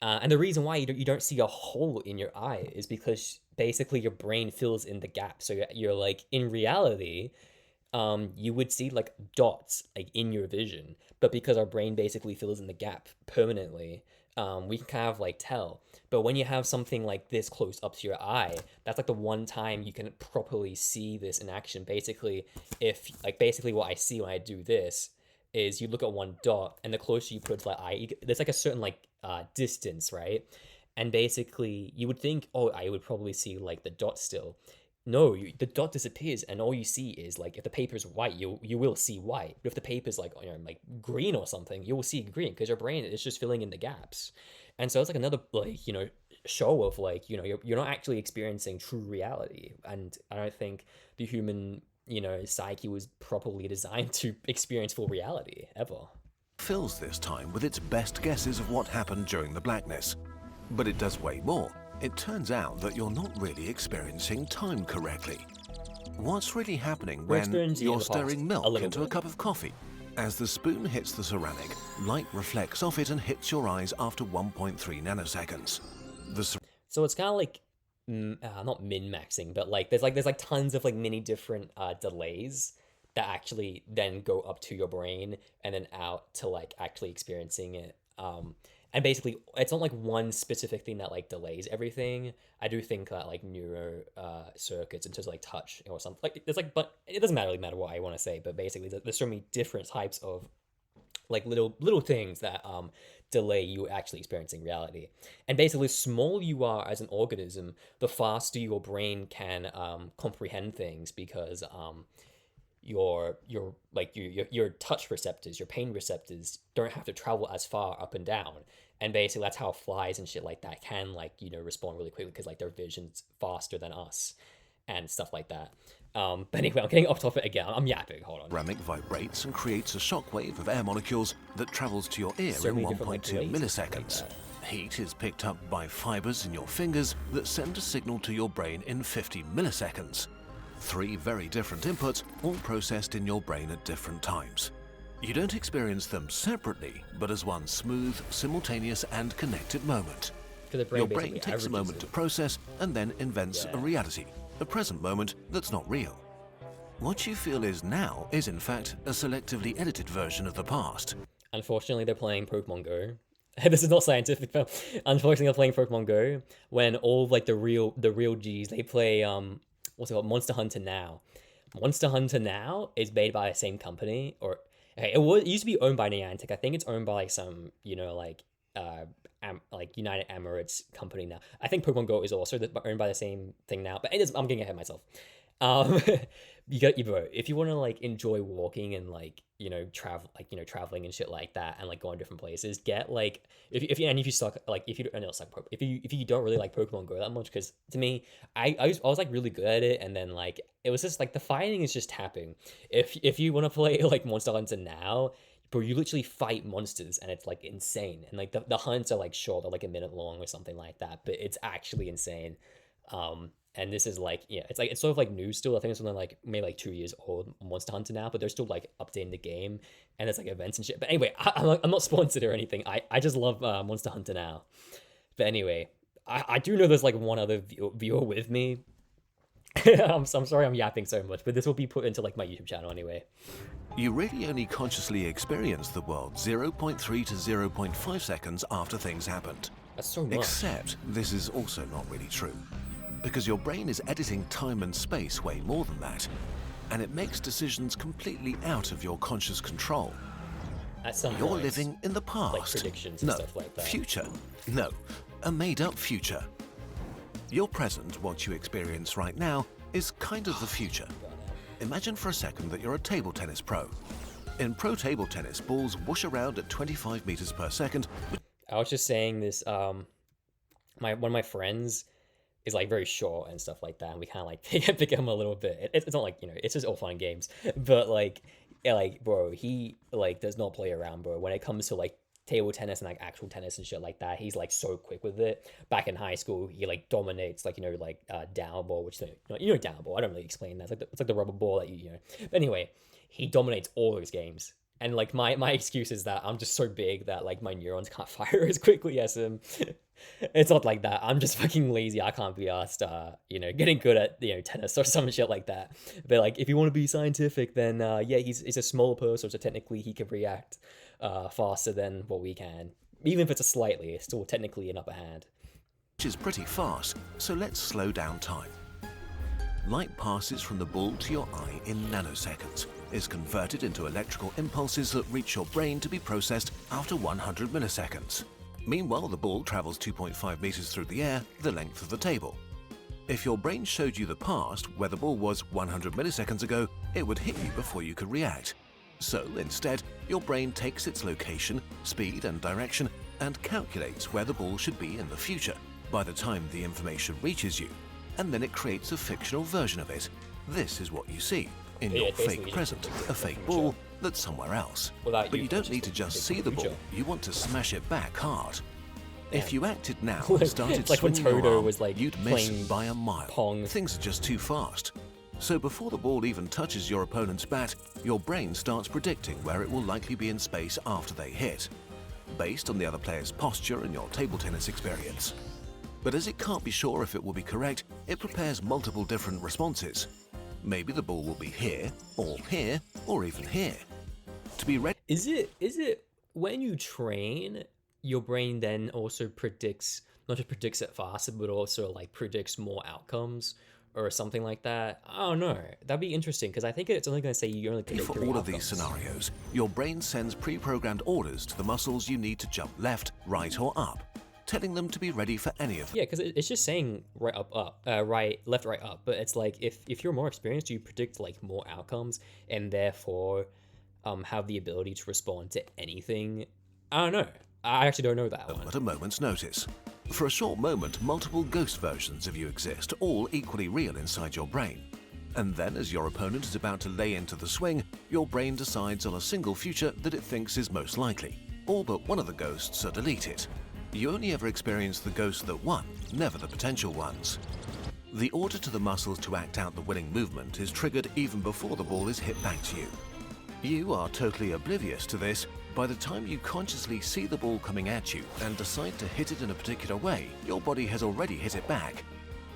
and the reason why you don't see a hole in your eye is because basically your brain fills in the gap. So you're like in reality you would see like dots like in your vision, but because our brain basically fills in the gap permanently, we can kind of like tell. But when you have something like this close up to your eye, that's like the one time you can properly see this in action. Basically, if like basically what I see when I do this is you look at one dot, and the closer you put it to the eye, there's like a certain like distance, right? And basically, you would think, oh, I would probably see like the dot still. No, the dot disappears, and all you see is like if the paper's white, you will see white. But if the paper's like like green or something, you will see green because your brain is just filling in the gaps. And so it's like another like show of like you're not actually experiencing true reality. And I don't think the human psyche was properly designed to experience full reality ever. Fills this time with its best guesses of what happened during the blackness. But it does way more. It turns out that you're not really experiencing time correctly. What's really happening when you're stirring milk into a cup of coffee? As the spoon hits the ceramic, light reflects off it and hits your eyes after 1.3 nanoseconds. So it's kind of like not min-maxing, but like there's like tons of like many different delays that actually then go up to your brain and then out to like actually experiencing it. And basically, it's not like one specific thing that like delays everything. I do think that like neuro circuits in terms of like touch or something, like there's like, but it doesn't really matter what I want to say. But basically, there's so many different types of like little things that delay you actually experiencing reality. And basically, the smaller you are as an organism, the faster your brain can comprehend things, because your touch receptors, your pain receptors don't have to travel as far up and down. And basically that's how flies and shit like that can like respond really quickly, because like their vision's faster than us and stuff like that. But anyway, I'm getting off topic again. I'm yapping. Hold on. Ceramic vibrates and creates a shockwave of air molecules that travels to your ear in 1.2 milliseconds. Heat is picked up by fibers in your fingers that send a signal to your brain in 50 milliseconds. 3 very different inputs, all processed in your brain at different times. You don't experience them separately, but as one smooth, simultaneous and connected moment. Your brain takes a moment to process and then invents a reality, a present moment that's not real. What you feel is now is in fact a selectively edited version of the past. Unfortunately, they're playing Pokemon Go. This is not scientific, but unfortunately they're playing Pokemon Go when all of like the real Gs, they play what's it called, Monster Hunter Now. Monster Hunter Now is made by the same company, or okay, it used to be owned by Niantic. I think it's owned by like some like United Emirates company now. I think Pokemon Go is also owned by the same thing now, but I'm getting ahead of myself. Bro, if you want to like enjoy walking and like travel, like traveling and shit like that, and like going different places, get like if you suck, like if you don't really like Pokemon Go that much, because to me I was like really good at it, and then like it was just like the fighting is just tapping. If you want to play like Monster Hunter Now, bro, you literally fight monsters and it's like insane, and like the hunts are like short, they're like a minute long or something like that, but it's actually insane. And this is like, yeah, it's sort of like new still. I think it's something like maybe like 2 years old, Monster Hunter Now, but they're still like updating the game, and it's like events and shit. But anyway, I'm not sponsored or anything. I just love Monster Hunter Now. But anyway, I do know there's like one other viewer with me. I'm sorry I'm yapping so much, but this will be put into like my YouTube channel anyway. You really only consciously experience the world 0.3 to 0.5 seconds after things happened. That's so much. Except this is also not really true, because your brain is editing time and space way more than that, and it makes decisions completely out of your conscious control. At some You're points, living in the past. like predictions and stuff like that. Future. No, a made-up future. Your present, what you experience right now, is kind of the future. Imagine for a second that you're a table tennis pro. In pro table tennis, balls whoosh around at 25 meters per second. I was just saying this, one of my friends, is like very short and stuff like that, and we kind of like pick him a little bit. It's not like, you know, it's just all fun and games, but like, yeah, like, bro, he like does not play around, bro. When it comes to like table tennis and like actual tennis and shit like that, he's like so quick with it. Back in high school, he like dominates, like, you know, like down ball, which you know down ball. I don't really explain that. It's like the rubber ball that you know. But anyway, he dominates all those games. And like my excuse is that I'm just so big that like my neurons can't fire as quickly as him. It's not like that. I'm just fucking lazy. I can't be asked, you know, getting good at, you know, tennis or some shit like that. But like, if you want to be scientific, then yeah, he's a small person, so technically he can react faster than what we can. Even if it's a slightly, it's still technically an upper hand. Which is pretty fast, so let's slow down time. Light passes from the ball to your eye in nanoseconds, is converted into electrical impulses that reach your brain to be processed after 100 milliseconds. Meanwhile, the ball travels 2.5 meters through the air, the length of the table. If your brain showed you the past, where the ball was 100 milliseconds ago, it would hit you before you could react. So instead, your brain takes its location, speed and direction and calculates where the ball should be in the future by the time the information reaches you, and then it creates a fictional version of it. This is what you see in your fake present, a fake ball that's somewhere else. But you don't need to just see the ball, you want to smash it back hard. If you acted now and started like when swinging your Toto arm, was like you'd miss playing by a mile. Pong. Things are just too fast. So before the ball even touches your opponent's bat, your brain starts predicting where it will likely be in space after they hit, based on the other player's posture and your table tennis experience. But as it can't be sure if it will be correct, it prepares multiple different responses. Maybe the ball will be here, or even here. To be ready. Is it when you train, your brain then also predicts, not just predicts it faster, but also like predicts more outcomes or something like that? I don't know. That'd be interesting, because I think it's only going to say you only predict For 3 all outcomes. of these scenarios, your brain sends pre-programmed orders to the muscles you need to jump left, right, or up, telling them to be ready for any of them. Yeah, because it's just saying right, up, right, left, right, up. But it's like if you're more experienced, you predict like more outcomes and therefore have the ability to respond to anything. I don't know. I actually don't know that one. At a moment's notice. For a short moment, multiple ghost versions of you exist, all equally real inside your brain. And then, as your opponent is about to lay into the swing, your brain decides on a single future that it thinks is most likely. All but one of the ghosts are deleted. You only ever experience the ghost that won, never the potential ones. The order to the muscles to act out the winning movement is triggered even before the ball is hit back to you. You are totally oblivious to this. By the time you consciously see the ball coming at you and decide to hit it in a particular way, your body has already hit it back.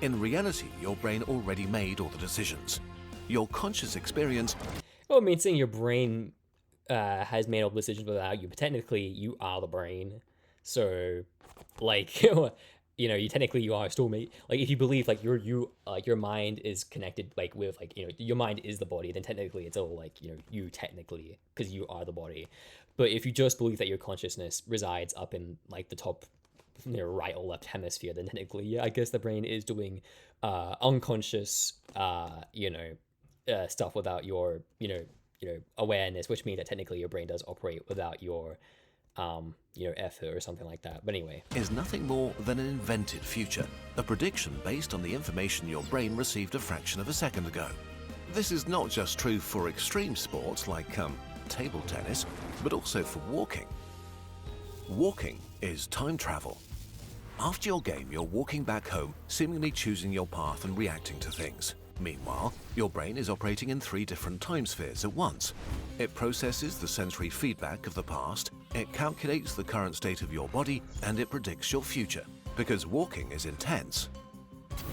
In reality, your brain already made all the decisions. Your conscious experience... Well, I mean, saying your brain has made all the decisions without you, but technically you are the brain. So, like, you know, you technically you are still made. Like, if you believe like your mind is connected like with like, you know, your mind is the body, then technically it's all like, you know, you technically, because you are the body. But if you just believe that your consciousness resides up in like the top, you know, right or left hemisphere, then technically, yeah, I guess the brain is doing unconscious, you know, stuff without your, you know, awareness, which means that technically your brain does operate without your, you know, effort or something like that. But anyway, is nothing more than an invented future, a prediction based on the information your brain received a fraction of a second ago. This is not just true for extreme sports like table tennis, but also for walking. Walking is time travel. After your game, you're walking back home, seemingly choosing your path and reacting to things. Meanwhile, your brain is operating in 3 different time spheres at once. It processes the sensory feedback of the past, it calculates the current state of your body, and it predicts your future. Because walking is intense.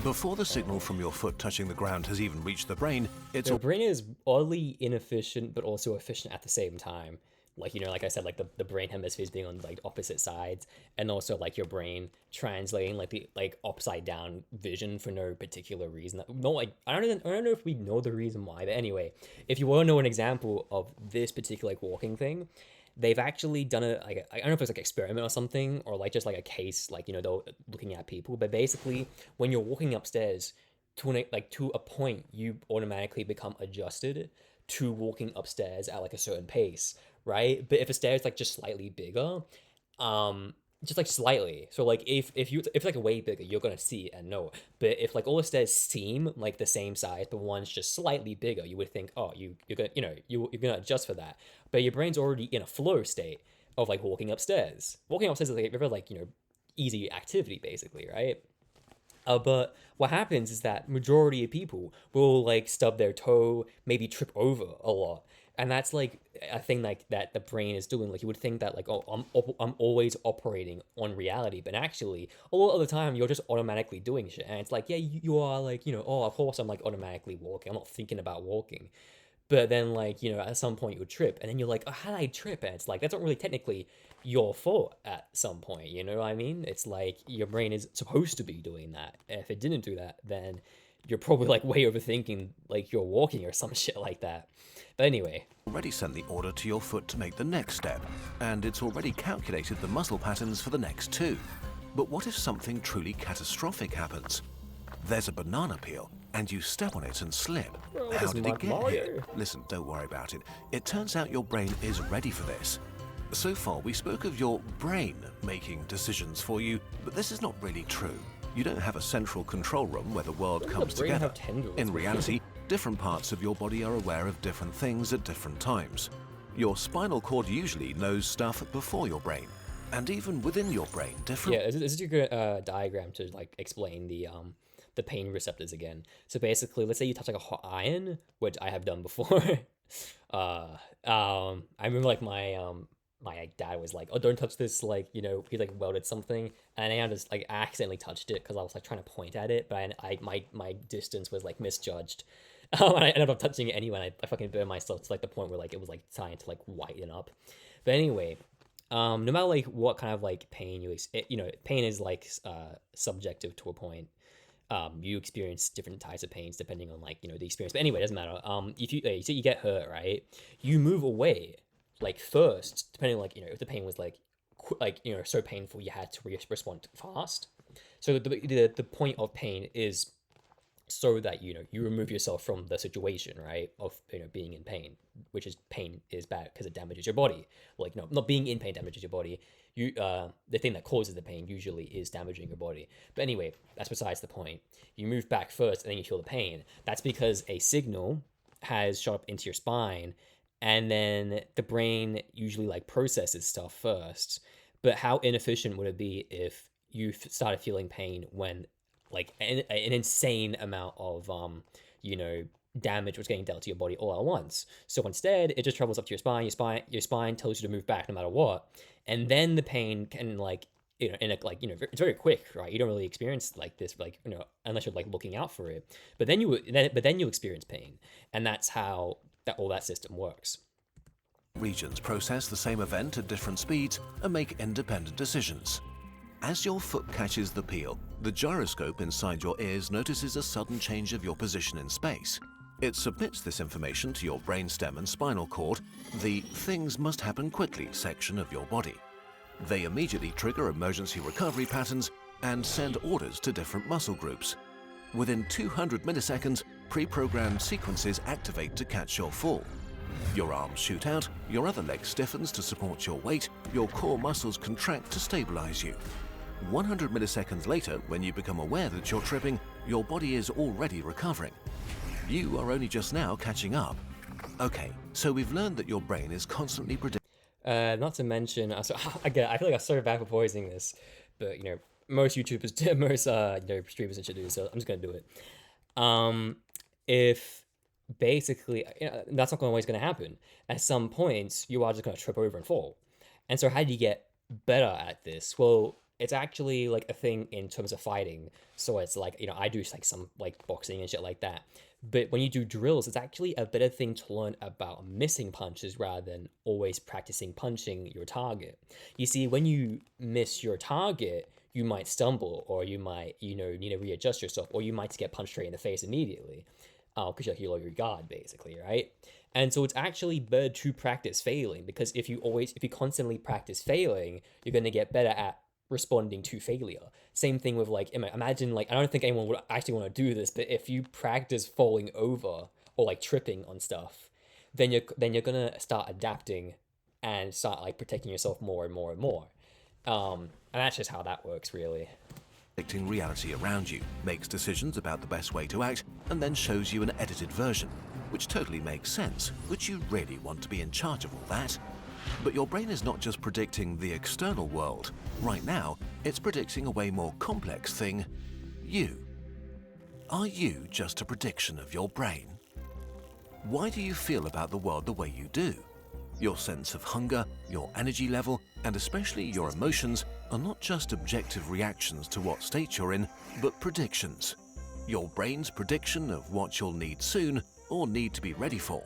Before the signal from your foot touching the ground has even reached the brain, it's... your brain is oddly inefficient, but also efficient at the same time. Like, you know, like I said, like the brain hemispheres being on like opposite sides, and also like your brain translating like the like upside down vision for no particular reason. No, like I don't know if we know the reason why, but anyway, if you want to know an example of this particular like walking thing, they've actually done a like I don't know if it's like an experiment or something, or like just like a case, like, you know, they're looking at people, but basically when you're walking upstairs to a point, you automatically become adjusted to walking upstairs at like a certain pace, right? But if a stair is like just slightly bigger, just like slightly. So like if like way bigger, you're gonna see it and know. But if like all the stairs seem like the same size, but one's just slightly bigger, you would think, oh, you're gonna you're gonna adjust for that. But your brain's already in a flow state of like walking upstairs. Walking upstairs is like a very like easy activity basically, right? But what happens is that majority of people will like stub their toe, maybe trip over a lot, and that's like a thing like that the brain is doing. Like you would think that like, oh, I'm always operating on reality, but actually a lot of the time you're just automatically doing shit, and it's like, yeah, you are like, oh, of course I'm like automatically walking. I'm not thinking about walking. But then, like, at some point you'll trip, and then you're like, oh, how did I trip? And it's like, that's not really technically your fault at some point, you know what I mean? It's like, your brain is supposed to be doing that. And if it didn't do that, then you're probably, like, way overthinking, like, you're walking or some shit like that. But anyway. Already sent the order to your foot to make the next step, and it's already calculated the muscle patterns for the next two. But what if something truly catastrophic happens? There's a banana peel, and you step on it and slip. How did it get here? Listen, don't worry about it. It turns out your brain is ready for this. So far, we spoke of your brain making decisions for you, but this is not really true. You don't have a central control room where the world comes together. In reality, different parts of your body are aware of different things at different times. Your spinal cord usually knows stuff before your brain. And even within your brain, different... Yeah, this is a good diagram to, like, explain the pain receptors again. So basically, let's say you touch like a hot iron, which I have done before. I remember like my dad was like, oh, don't touch this, like, he like welded something, and I just like accidentally touched it because I was like trying to point at it, but my distance was like misjudged. And I ended up touching it anyway, and I fucking burned myself to like the point where like it was like starting to like whiten up. But anyway, no matter like what kind of like pain pain is like subjective to a point. You experience different types of pains depending on like the experience. But anyway, it doesn't matter. If you say you get hurt, right, you move away like first, depending like if the pain was like so painful you had to respond fast. So the point of pain is so that you remove yourself from the situation, right, of being in pain, which is pain is bad because it damages your body. Like not being in pain damages your body. The thing that causes the pain usually is damaging your body. But anyway, that's besides the point. You move back first and then you feel the pain. That's because a signal has shot up into your spine, and then the brain usually like processes stuff first. But how inefficient would it be if you started feeling pain when like an insane amount of damage was getting dealt to your body all at once? So instead, it just travels up to your spine. Your spine tells you to move back no matter what, and then the pain can like it's very quick, right? You don't really experience like this unless you're like looking out for it. But then you experience pain, and that's how all that system works. Regions process the same event at different speeds and make independent decisions. As your foot catches the peel, the gyroscope inside your ears notices a sudden change of your position in space. It submits this information to your brainstem and spinal cord, the things must happen quickly section of your body. They immediately trigger emergency recovery patterns and send orders to different muscle groups. Within 200 milliseconds, pre-programmed sequences activate to catch your fall. Your arms shoot out, your other leg stiffens to support your weight, your core muscles contract to stabilize you. 100 milliseconds later, when you become aware that you're tripping, your body is already recovering. You are only just now catching up. Okay, so we've learned that your brain is constantly predicting. Not to mention, again, I feel like I'm so bad for poisoning this, but most YouTubers, most streamers should do, so I'm just gonna do it. If basically, that's not always gonna happen. At some points, you are just gonna trip over and fall. And so, how do you get better at this? Well, it's actually like a thing in terms of fighting. So it's like I do like some like boxing and shit like that. But when you do drills, it's actually a better thing to learn about missing punches rather than always practicing punching your target. You see, when you miss your target, you might stumble, or you might, need to readjust yourself, or you might get punched straight in the face immediately. Because you lower your guard, basically, right? And so it's actually better to practice failing, because if you constantly practice failing, you're going to get better at responding to failure. Same thing with like, imagine like, I don't think anyone would actually want to do this, but if you practice falling over or like tripping on stuff, then you're gonna start adapting and start like protecting yourself more and more and more. And that's just how that works, really. Predicting reality around you, makes decisions about the best way to act, and then shows you an edited version, which totally makes sense. Would you really want to be in charge of all that? But your brain is not just predicting the external world. Right now, it's predicting a way more complex thing, you. Are you just a prediction of your brain? Why do you feel about the world the way you do? Your sense of hunger, your energy level, and especially your emotions are not just objective reactions to what state you're in, but predictions. Your brain's prediction of what you'll need soon or need to be ready for.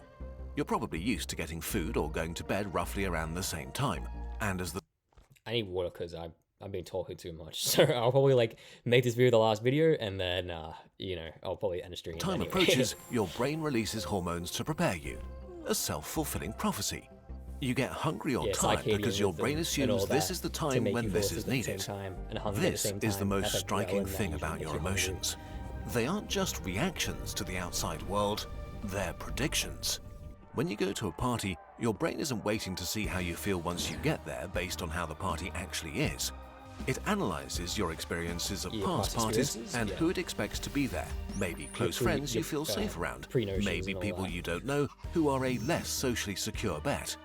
You're probably used to getting food or going to bed roughly around the same time, and as the I need water because I've been talking too much. So I'll probably like make this video the last video, and then you know, I'll probably end the stream. time anyway. approaches, your brain releases hormones to prepare you. A self-fulfilling prophecy. You get hungry or Yeah, tired circadian because your rhythm brain and assumes all this that is the to time make when you this fall is asleep at the needed. same time and hungry at the This same is the time. most That's like striking ghrelin that thing usually about makes your you hungry. emotions. They aren't just reactions to the outside world, they're predictions. When you go to a party, your brain isn't waiting to see how you feel once you get there based on how the party actually is. It analyzes your experiences of Yeah, past past parties experiences, and yeah. who it expects to be there. Maybe close pre- friends you your, feel safe around. pre-notions Maybe and all people that. you don't know who are a less socially secure bet.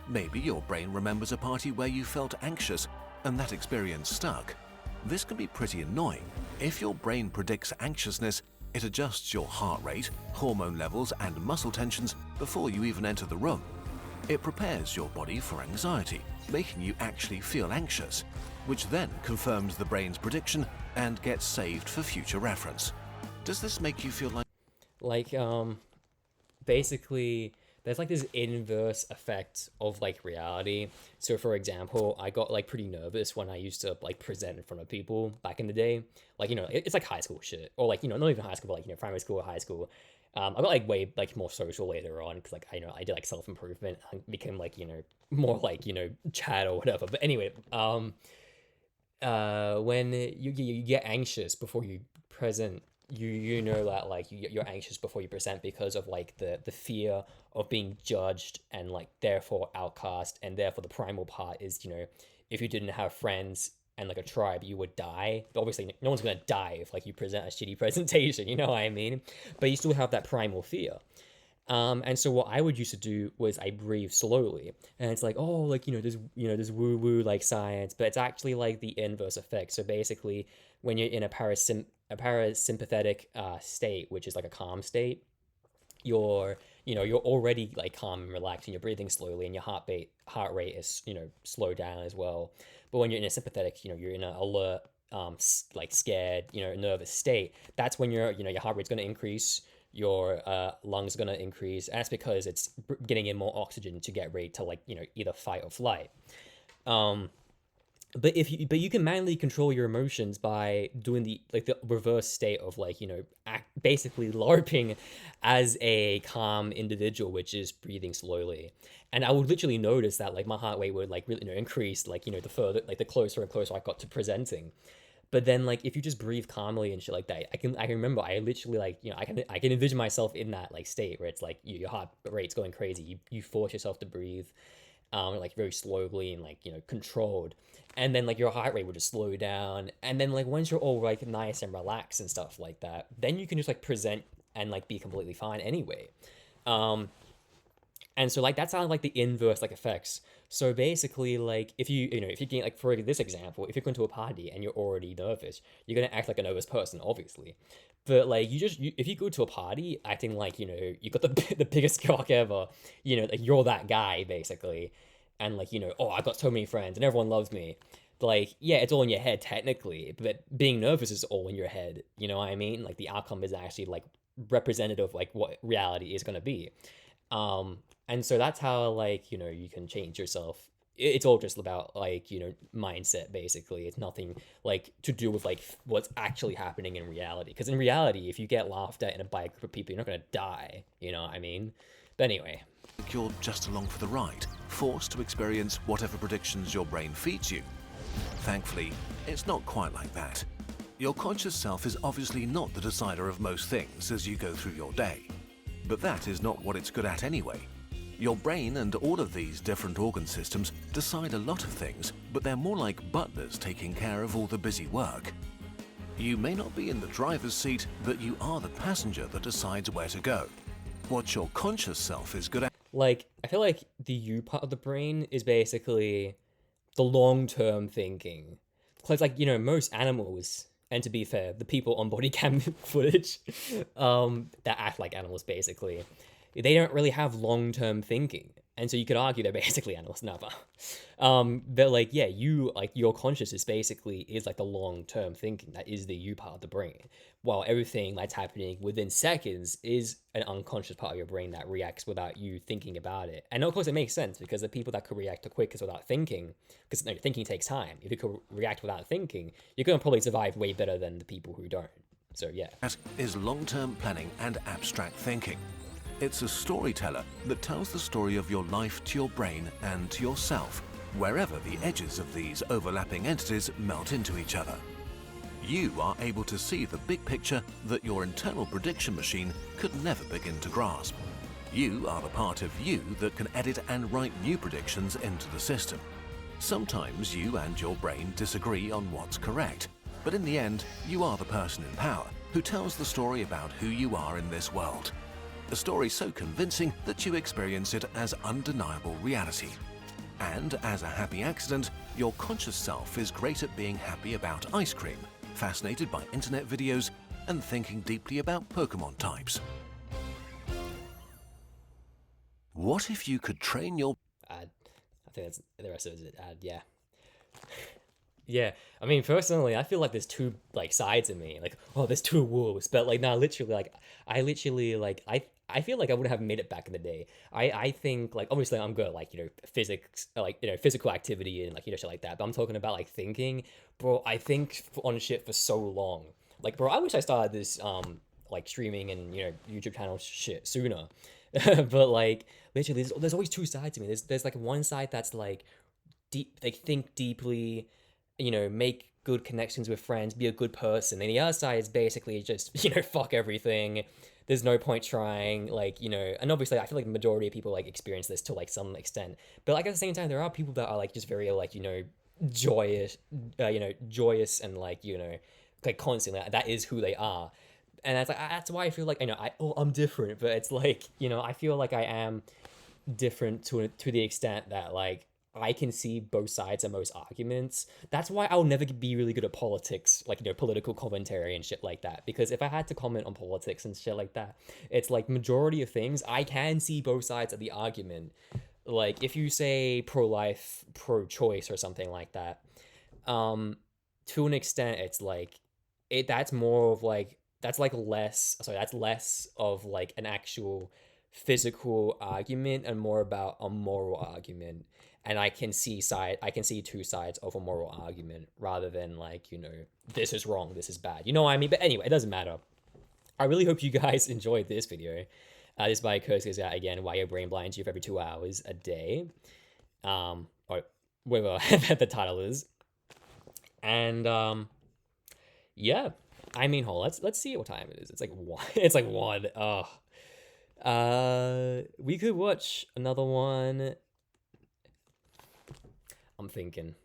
Maybe your brain remembers a party where you felt anxious and that experience stuck. This can be pretty annoying. If your brain predicts anxiousness, it adjusts your heart rate, hormone levels, and muscle tensions before you even enter the room. It prepares your body for anxiety, making you actually feel anxious, which then confirms the brain's prediction and gets saved for future reference. Does this make you feel like Basically there's like this inverse effect of like reality. So for example, I got like pretty nervous when I used to like present in front of people back in the day. Like, you know, it's like high school shit, or like, you know, not even high school, but like, you know, primary school or high school. I got like way like more social later on because like I did like self-improvement and became like, you know, more like, you know, chat or whatever. But anyway, when you get anxious before you present, you know that like you're anxious before you present because of like the fear of being judged and like therefore outcast, and therefore the primal part is, you know, if you didn't have friends and like a tribe, you would die. But obviously no one's gonna die if like you present a shitty presentation, you know what I mean? But you still have that primal fear. And so what I would used to do was I breathe slowly, and it's like, oh, like, you know, this woo woo like science, but it's actually like the inverse effect. So basically, when you're in a parasympathetic state, which is like a calm state, you're already like calm and relaxed, and you're breathing slowly, and your heart rate is, you know, slowed down as well. But when you're in a sympathetic, you know, you're in an alert, like scared, you know, nervous state. That's when your heart rate's going to increase, your lungs are going to increase, and that's because it's getting in more oxygen to get ready to, like, you know, either fight or flight. But you can manually control your emotions by doing the reverse state of, like, you know, basically LARPing as a calm individual, which is breathing slowly. And I would literally notice that like my heart rate would like really, you know, increase, like, you know, the closer and closer I got to presenting. But then, like, if you just breathe calmly and shit like that, I can remember I literally, like, you know, I can envision myself in that like state where it's like your heart rate's going crazy. You force yourself to breathe, like very slowly and, like, you know, controlled, and then like your heart rate would just slow down. And then like once you're all like nice and relaxed and stuff like that, then you can just like present and like be completely fine anyway. And so like that's how like the inverse like effects. So basically, like if you get, like, for this example, if you're going to a party and you're already nervous, you're gonna act like a nervous person, obviously. But like if you go to a party acting like, you know, you got the biggest cock ever, you know, like you're that guy basically, and like, you know, oh, I got so many friends and everyone loves me. Like, yeah, it's all in your head technically, but being nervous is all in your head. You know what I mean? Like the outcome is actually like representative of like what reality is gonna be. And so that's how, like, you know, you can change yourself. It's all just about, like, you know, mindset, basically. It's nothing like to do with like what's actually happening in reality. Because in reality, if you get laughed at by a group of people, you're not gonna die. You know what I mean? But anyway, you're just along for the ride, forced to experience whatever predictions your brain feeds you? Thankfully, it's not quite like that. Your conscious self is obviously not the decider of most things as you go through your day. But that is not what it's good at anyway. Your brain and all of these different organ systems decide a lot of things, but they're more like butlers taking care of all the busy work. You may not be in the driver's seat, but you are the passenger that decides where to go. What your conscious self is good at. Like, I feel like the you part of the brain is basically the long-term thinking. Because, like, you know, most animals, and to be fair, the people on body cam footage that act like animals, basically, they don't really have long-term thinking. And so you could argue they're basically animals, never. But like, yeah, you, like, your consciousness basically is like the long-term thinking. That is the you part of the brain. While everything that's happening within seconds is an unconscious part of your brain that reacts without you thinking about it. And of course it makes sense, because the people that could react the quickest without thinking, because no, thinking takes time. If you could react without thinking, you're going to probably survive way better than the people who don't. So yeah. Is long-term planning and abstract thinking. It's a storyteller that tells the story of your life to your brain and to yourself, wherever the edges of these overlapping entities melt into each other. You are able to see the big picture that your internal prediction machine could never begin to grasp. You are the part of you that can edit and write new predictions into the system. Sometimes you and your brain disagree on what's correct, but in the end, you are the person in power who tells the story about who you are in this world. A story so convincing that you experience it as undeniable reality. And as a happy accident, your conscious self is great at being happy about ice cream, fascinated by internet videos, and thinking deeply about Pokemon types. What if you could train your... I think that's the rest of it. Yeah. Yeah, I mean, personally, I feel like there's two, like, sides of me. Like, oh, there's two wolves. But, like, no, literally, like, I feel like I would have made it back in the day. I think, like, obviously I'm good at, like, you know, physics, like, you know, physical activity and, like, you know, shit like that. But I'm talking about, like, thinking. Bro, I think on shit for so long. Like, bro, I wish I started this, like, streaming and, you know, YouTube channel shit sooner. But, like, literally, there's always two sides to me. There's, like, one side that's, like, deep, like, think deeply, you know, make good connections with friends, be a good person. And the other side is basically just, you know, fuck everything. There's no point trying, like, you know, and obviously I feel like the majority of people, like, experience this to, like, some extent. But, like, at the same time, there are people that are, like, just very, like, you know, joyous and, like, you know, like, constantly, that is who they are. And that's why I feel like, you know, I'm different, but it's like, you know, I feel like I am different to the extent that, like, I can see both sides of most arguments. That's why I'll never be really good at politics, like, you know, political commentary and shit like that. Because if I had to comment on politics and shit like that, it's like majority of things, I can see both sides of the argument. Like, if you say pro-life, pro-choice or something like that, to an extent, it's like, that's more of like, that's less of like an actual physical argument and more about a moral argument. And I can see two sides of a moral argument rather than, like, you know, this is wrong, this is bad. You know what I mean? But anyway, it doesn't matter. I really hope you guys enjoyed this video. This by Curse goes out again, why your brain blinds you for every 2 hours a day. Or whatever the title is. And yeah. I mean, hold on, let's see what time it is. It's like 1. It's like 1. We could watch another one. I'm thinking.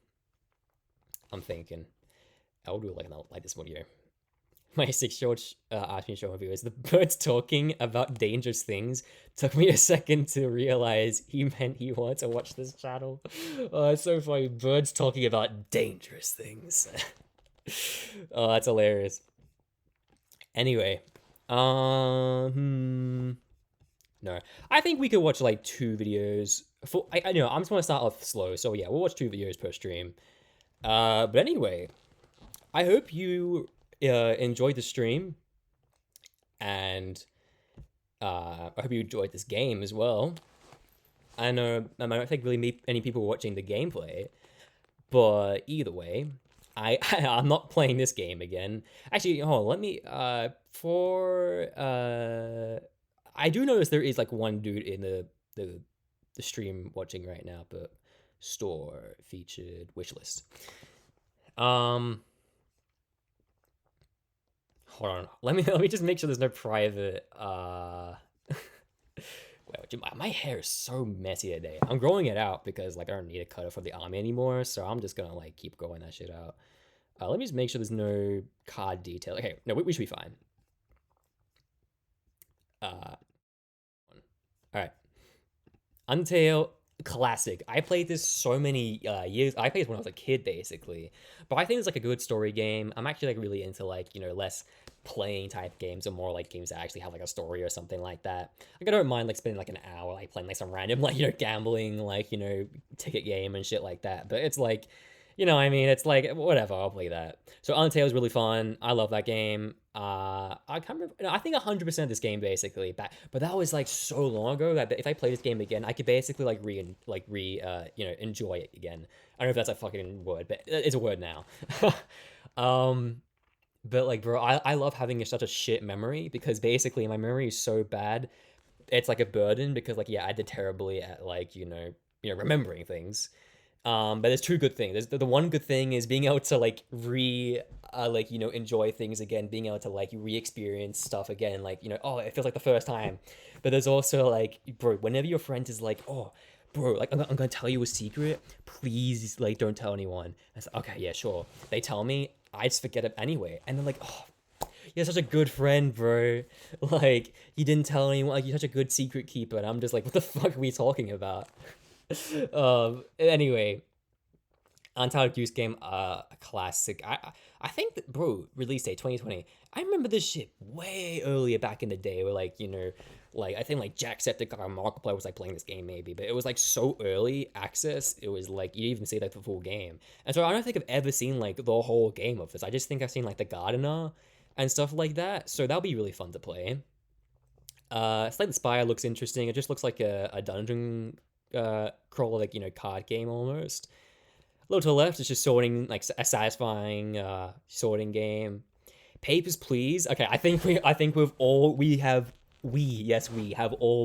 I'll do like this video. My 6-year-old asked me to show my viewers the birds talking about dangerous things. Took me a second to realize he meant he wanted to watch this channel. Oh, it's so funny. Birds talking about dangerous things. Oh, that's hilarious. Anyway, no, I think we could watch like 2 videos. I know I'm just gonna start off slow, so yeah, we'll watch 2 videos per stream. But anyway, I hope you enjoyed the stream, and I hope you enjoyed this game as well. I know I don't think really many people were watching the gameplay, but either way, I'm not playing this game again. Actually, hold on, let me I do notice there is like one dude in the stream watching right now, but store featured wishlist. Hold on. Let me just make sure there's no private Dude, my hair is so messy today. I'm growing it out because like I don't need to cut it for the army anymore, so I'm just gonna like keep growing that shit out. Let me just make sure there's no card detail. Okay, no, we should be fine. All right. Undertale classic. I played this so many years. I played it when I was a kid, basically. But I think it's like a good story game. I'm actually like really into like, you know, less playing type games or more like games that actually have like a story or something like that. Like I don't mind like spending like an hour like playing like some random like, you know, gambling like, you know, ticket game and shit like that. But it's like, you know, I mean, it's like whatever. I'll play that. So Undertale is really fun. I love that game. I can't remember. No, I think 100% of this game basically. But that was like so long ago that if I play this game again, I could basically like you know, enjoy it again. I don't know if that's a fucking word, but it's a word now. But like, bro, I love having such a shit memory because basically my memory is so bad. It's like a burden because like, yeah, I did terribly at like, you know, remembering things. But there's two good things. There's the one good thing is being able to like like, you know, enjoy things again, being able to like re-experience stuff again, like, you know, oh, it feels like the first time. But there's also like, bro, whenever your friend is like, oh, bro, like I'm gonna tell you a secret, please like don't tell anyone. I said, okay, yeah, sure. They tell me, I just forget it anyway, and they're like, oh, you're such a good friend, bro. Like you didn't tell anyone. Like you're such a good secret keeper, and I'm just like, what the fuck are we talking about? Anyway, Untitled Goose Game, a classic. I think that, bro, release date 2020. I remember this shit way earlier back in the day, where like, you know, like I think like Jacksepticeye or Markiplier was like playing this game maybe, but it was like so early access. It was like you didn't even see like the full game, and so I don't think I've ever seen like the whole game of this. I just think I've seen like the Gardener and stuff like that. So that'll be really fun to play. Slay the Spire looks interesting. It just looks like a dungeon crawler, like, you know, card game almost. A little to the left is just sorting, like a satisfying sorting game. Papers, Please. Okay, I think we have all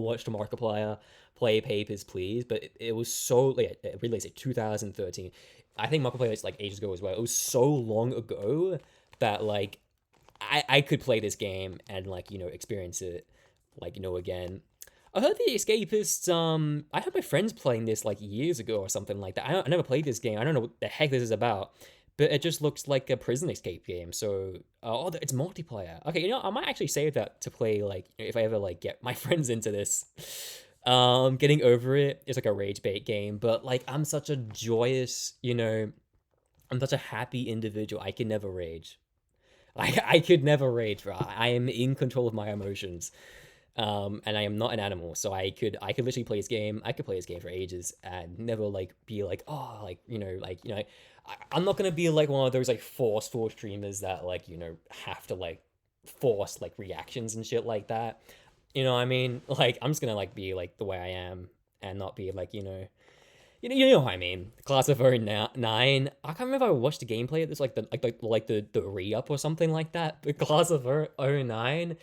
watched Markiplier play Papers, Please, but it was so like it released in 2013. I think Markiplier is like ages ago as well. It was so long ago that like I could play this game and like, you know, experience it like, you know, again. I heard The Escapists, I heard my friends playing this like years ago or something like that. I never played this game. I don't know what the heck this is about, but it just looks like a prison escape game. So, oh, it's multiplayer. Okay, you know, I might actually save that to play like if I ever like get my friends into this. Getting Over It is like a rage bait game, but like I'm such a joyous, you know, I'm such a happy individual. I can never rage. I could never rage, bro. I am in control of my emotions. And I am not an animal, so I could literally play this game. I could play this game for ages and never like be like, oh, like, you know, I'm not gonna be like one of those like forceful streamers that like, you know, have to like force like reactions and shit like that. You know what I mean? Like I'm just gonna like be like the way I am and not be like, you know what I mean. Class of 09. I can't remember if I watched the gameplay of this like the re-up or something like that. But Class of 09.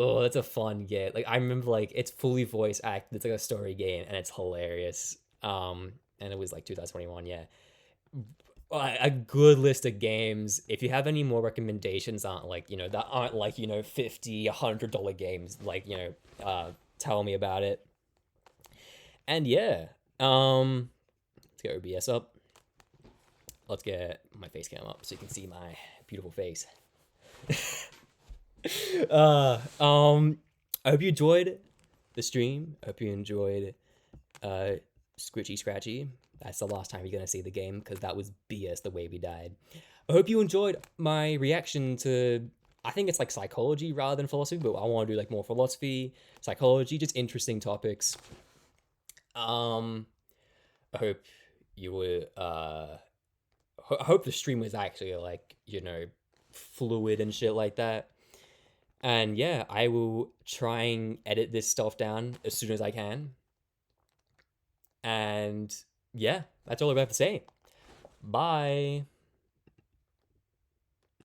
Oh, that's a fun game. Like I remember, like it's fully voice acted. It's like a story game, and it's hilarious. And it was like 2021. Yeah, a good list of games. If you have any more recommendations, that aren't like, you know, $50, $100 games, like, you know, tell me about it. And yeah, let's get OBS up. Let's get my face cam up so you can see my beautiful face. I hope you enjoyed the stream. I hope you enjoyed Scritchy Scratchy. That's the last time you're gonna see the game because that was BS the way we died. I hope you enjoyed my reaction to, I think it's like psychology rather than philosophy, but I want to do like more philosophy, psychology, just interesting topics. I hope you were I hope the stream was actually like, you know, fluid and shit like that. And yeah, I will try and edit this stuff down as soon as I can. And yeah, that's all I have to say. Bye.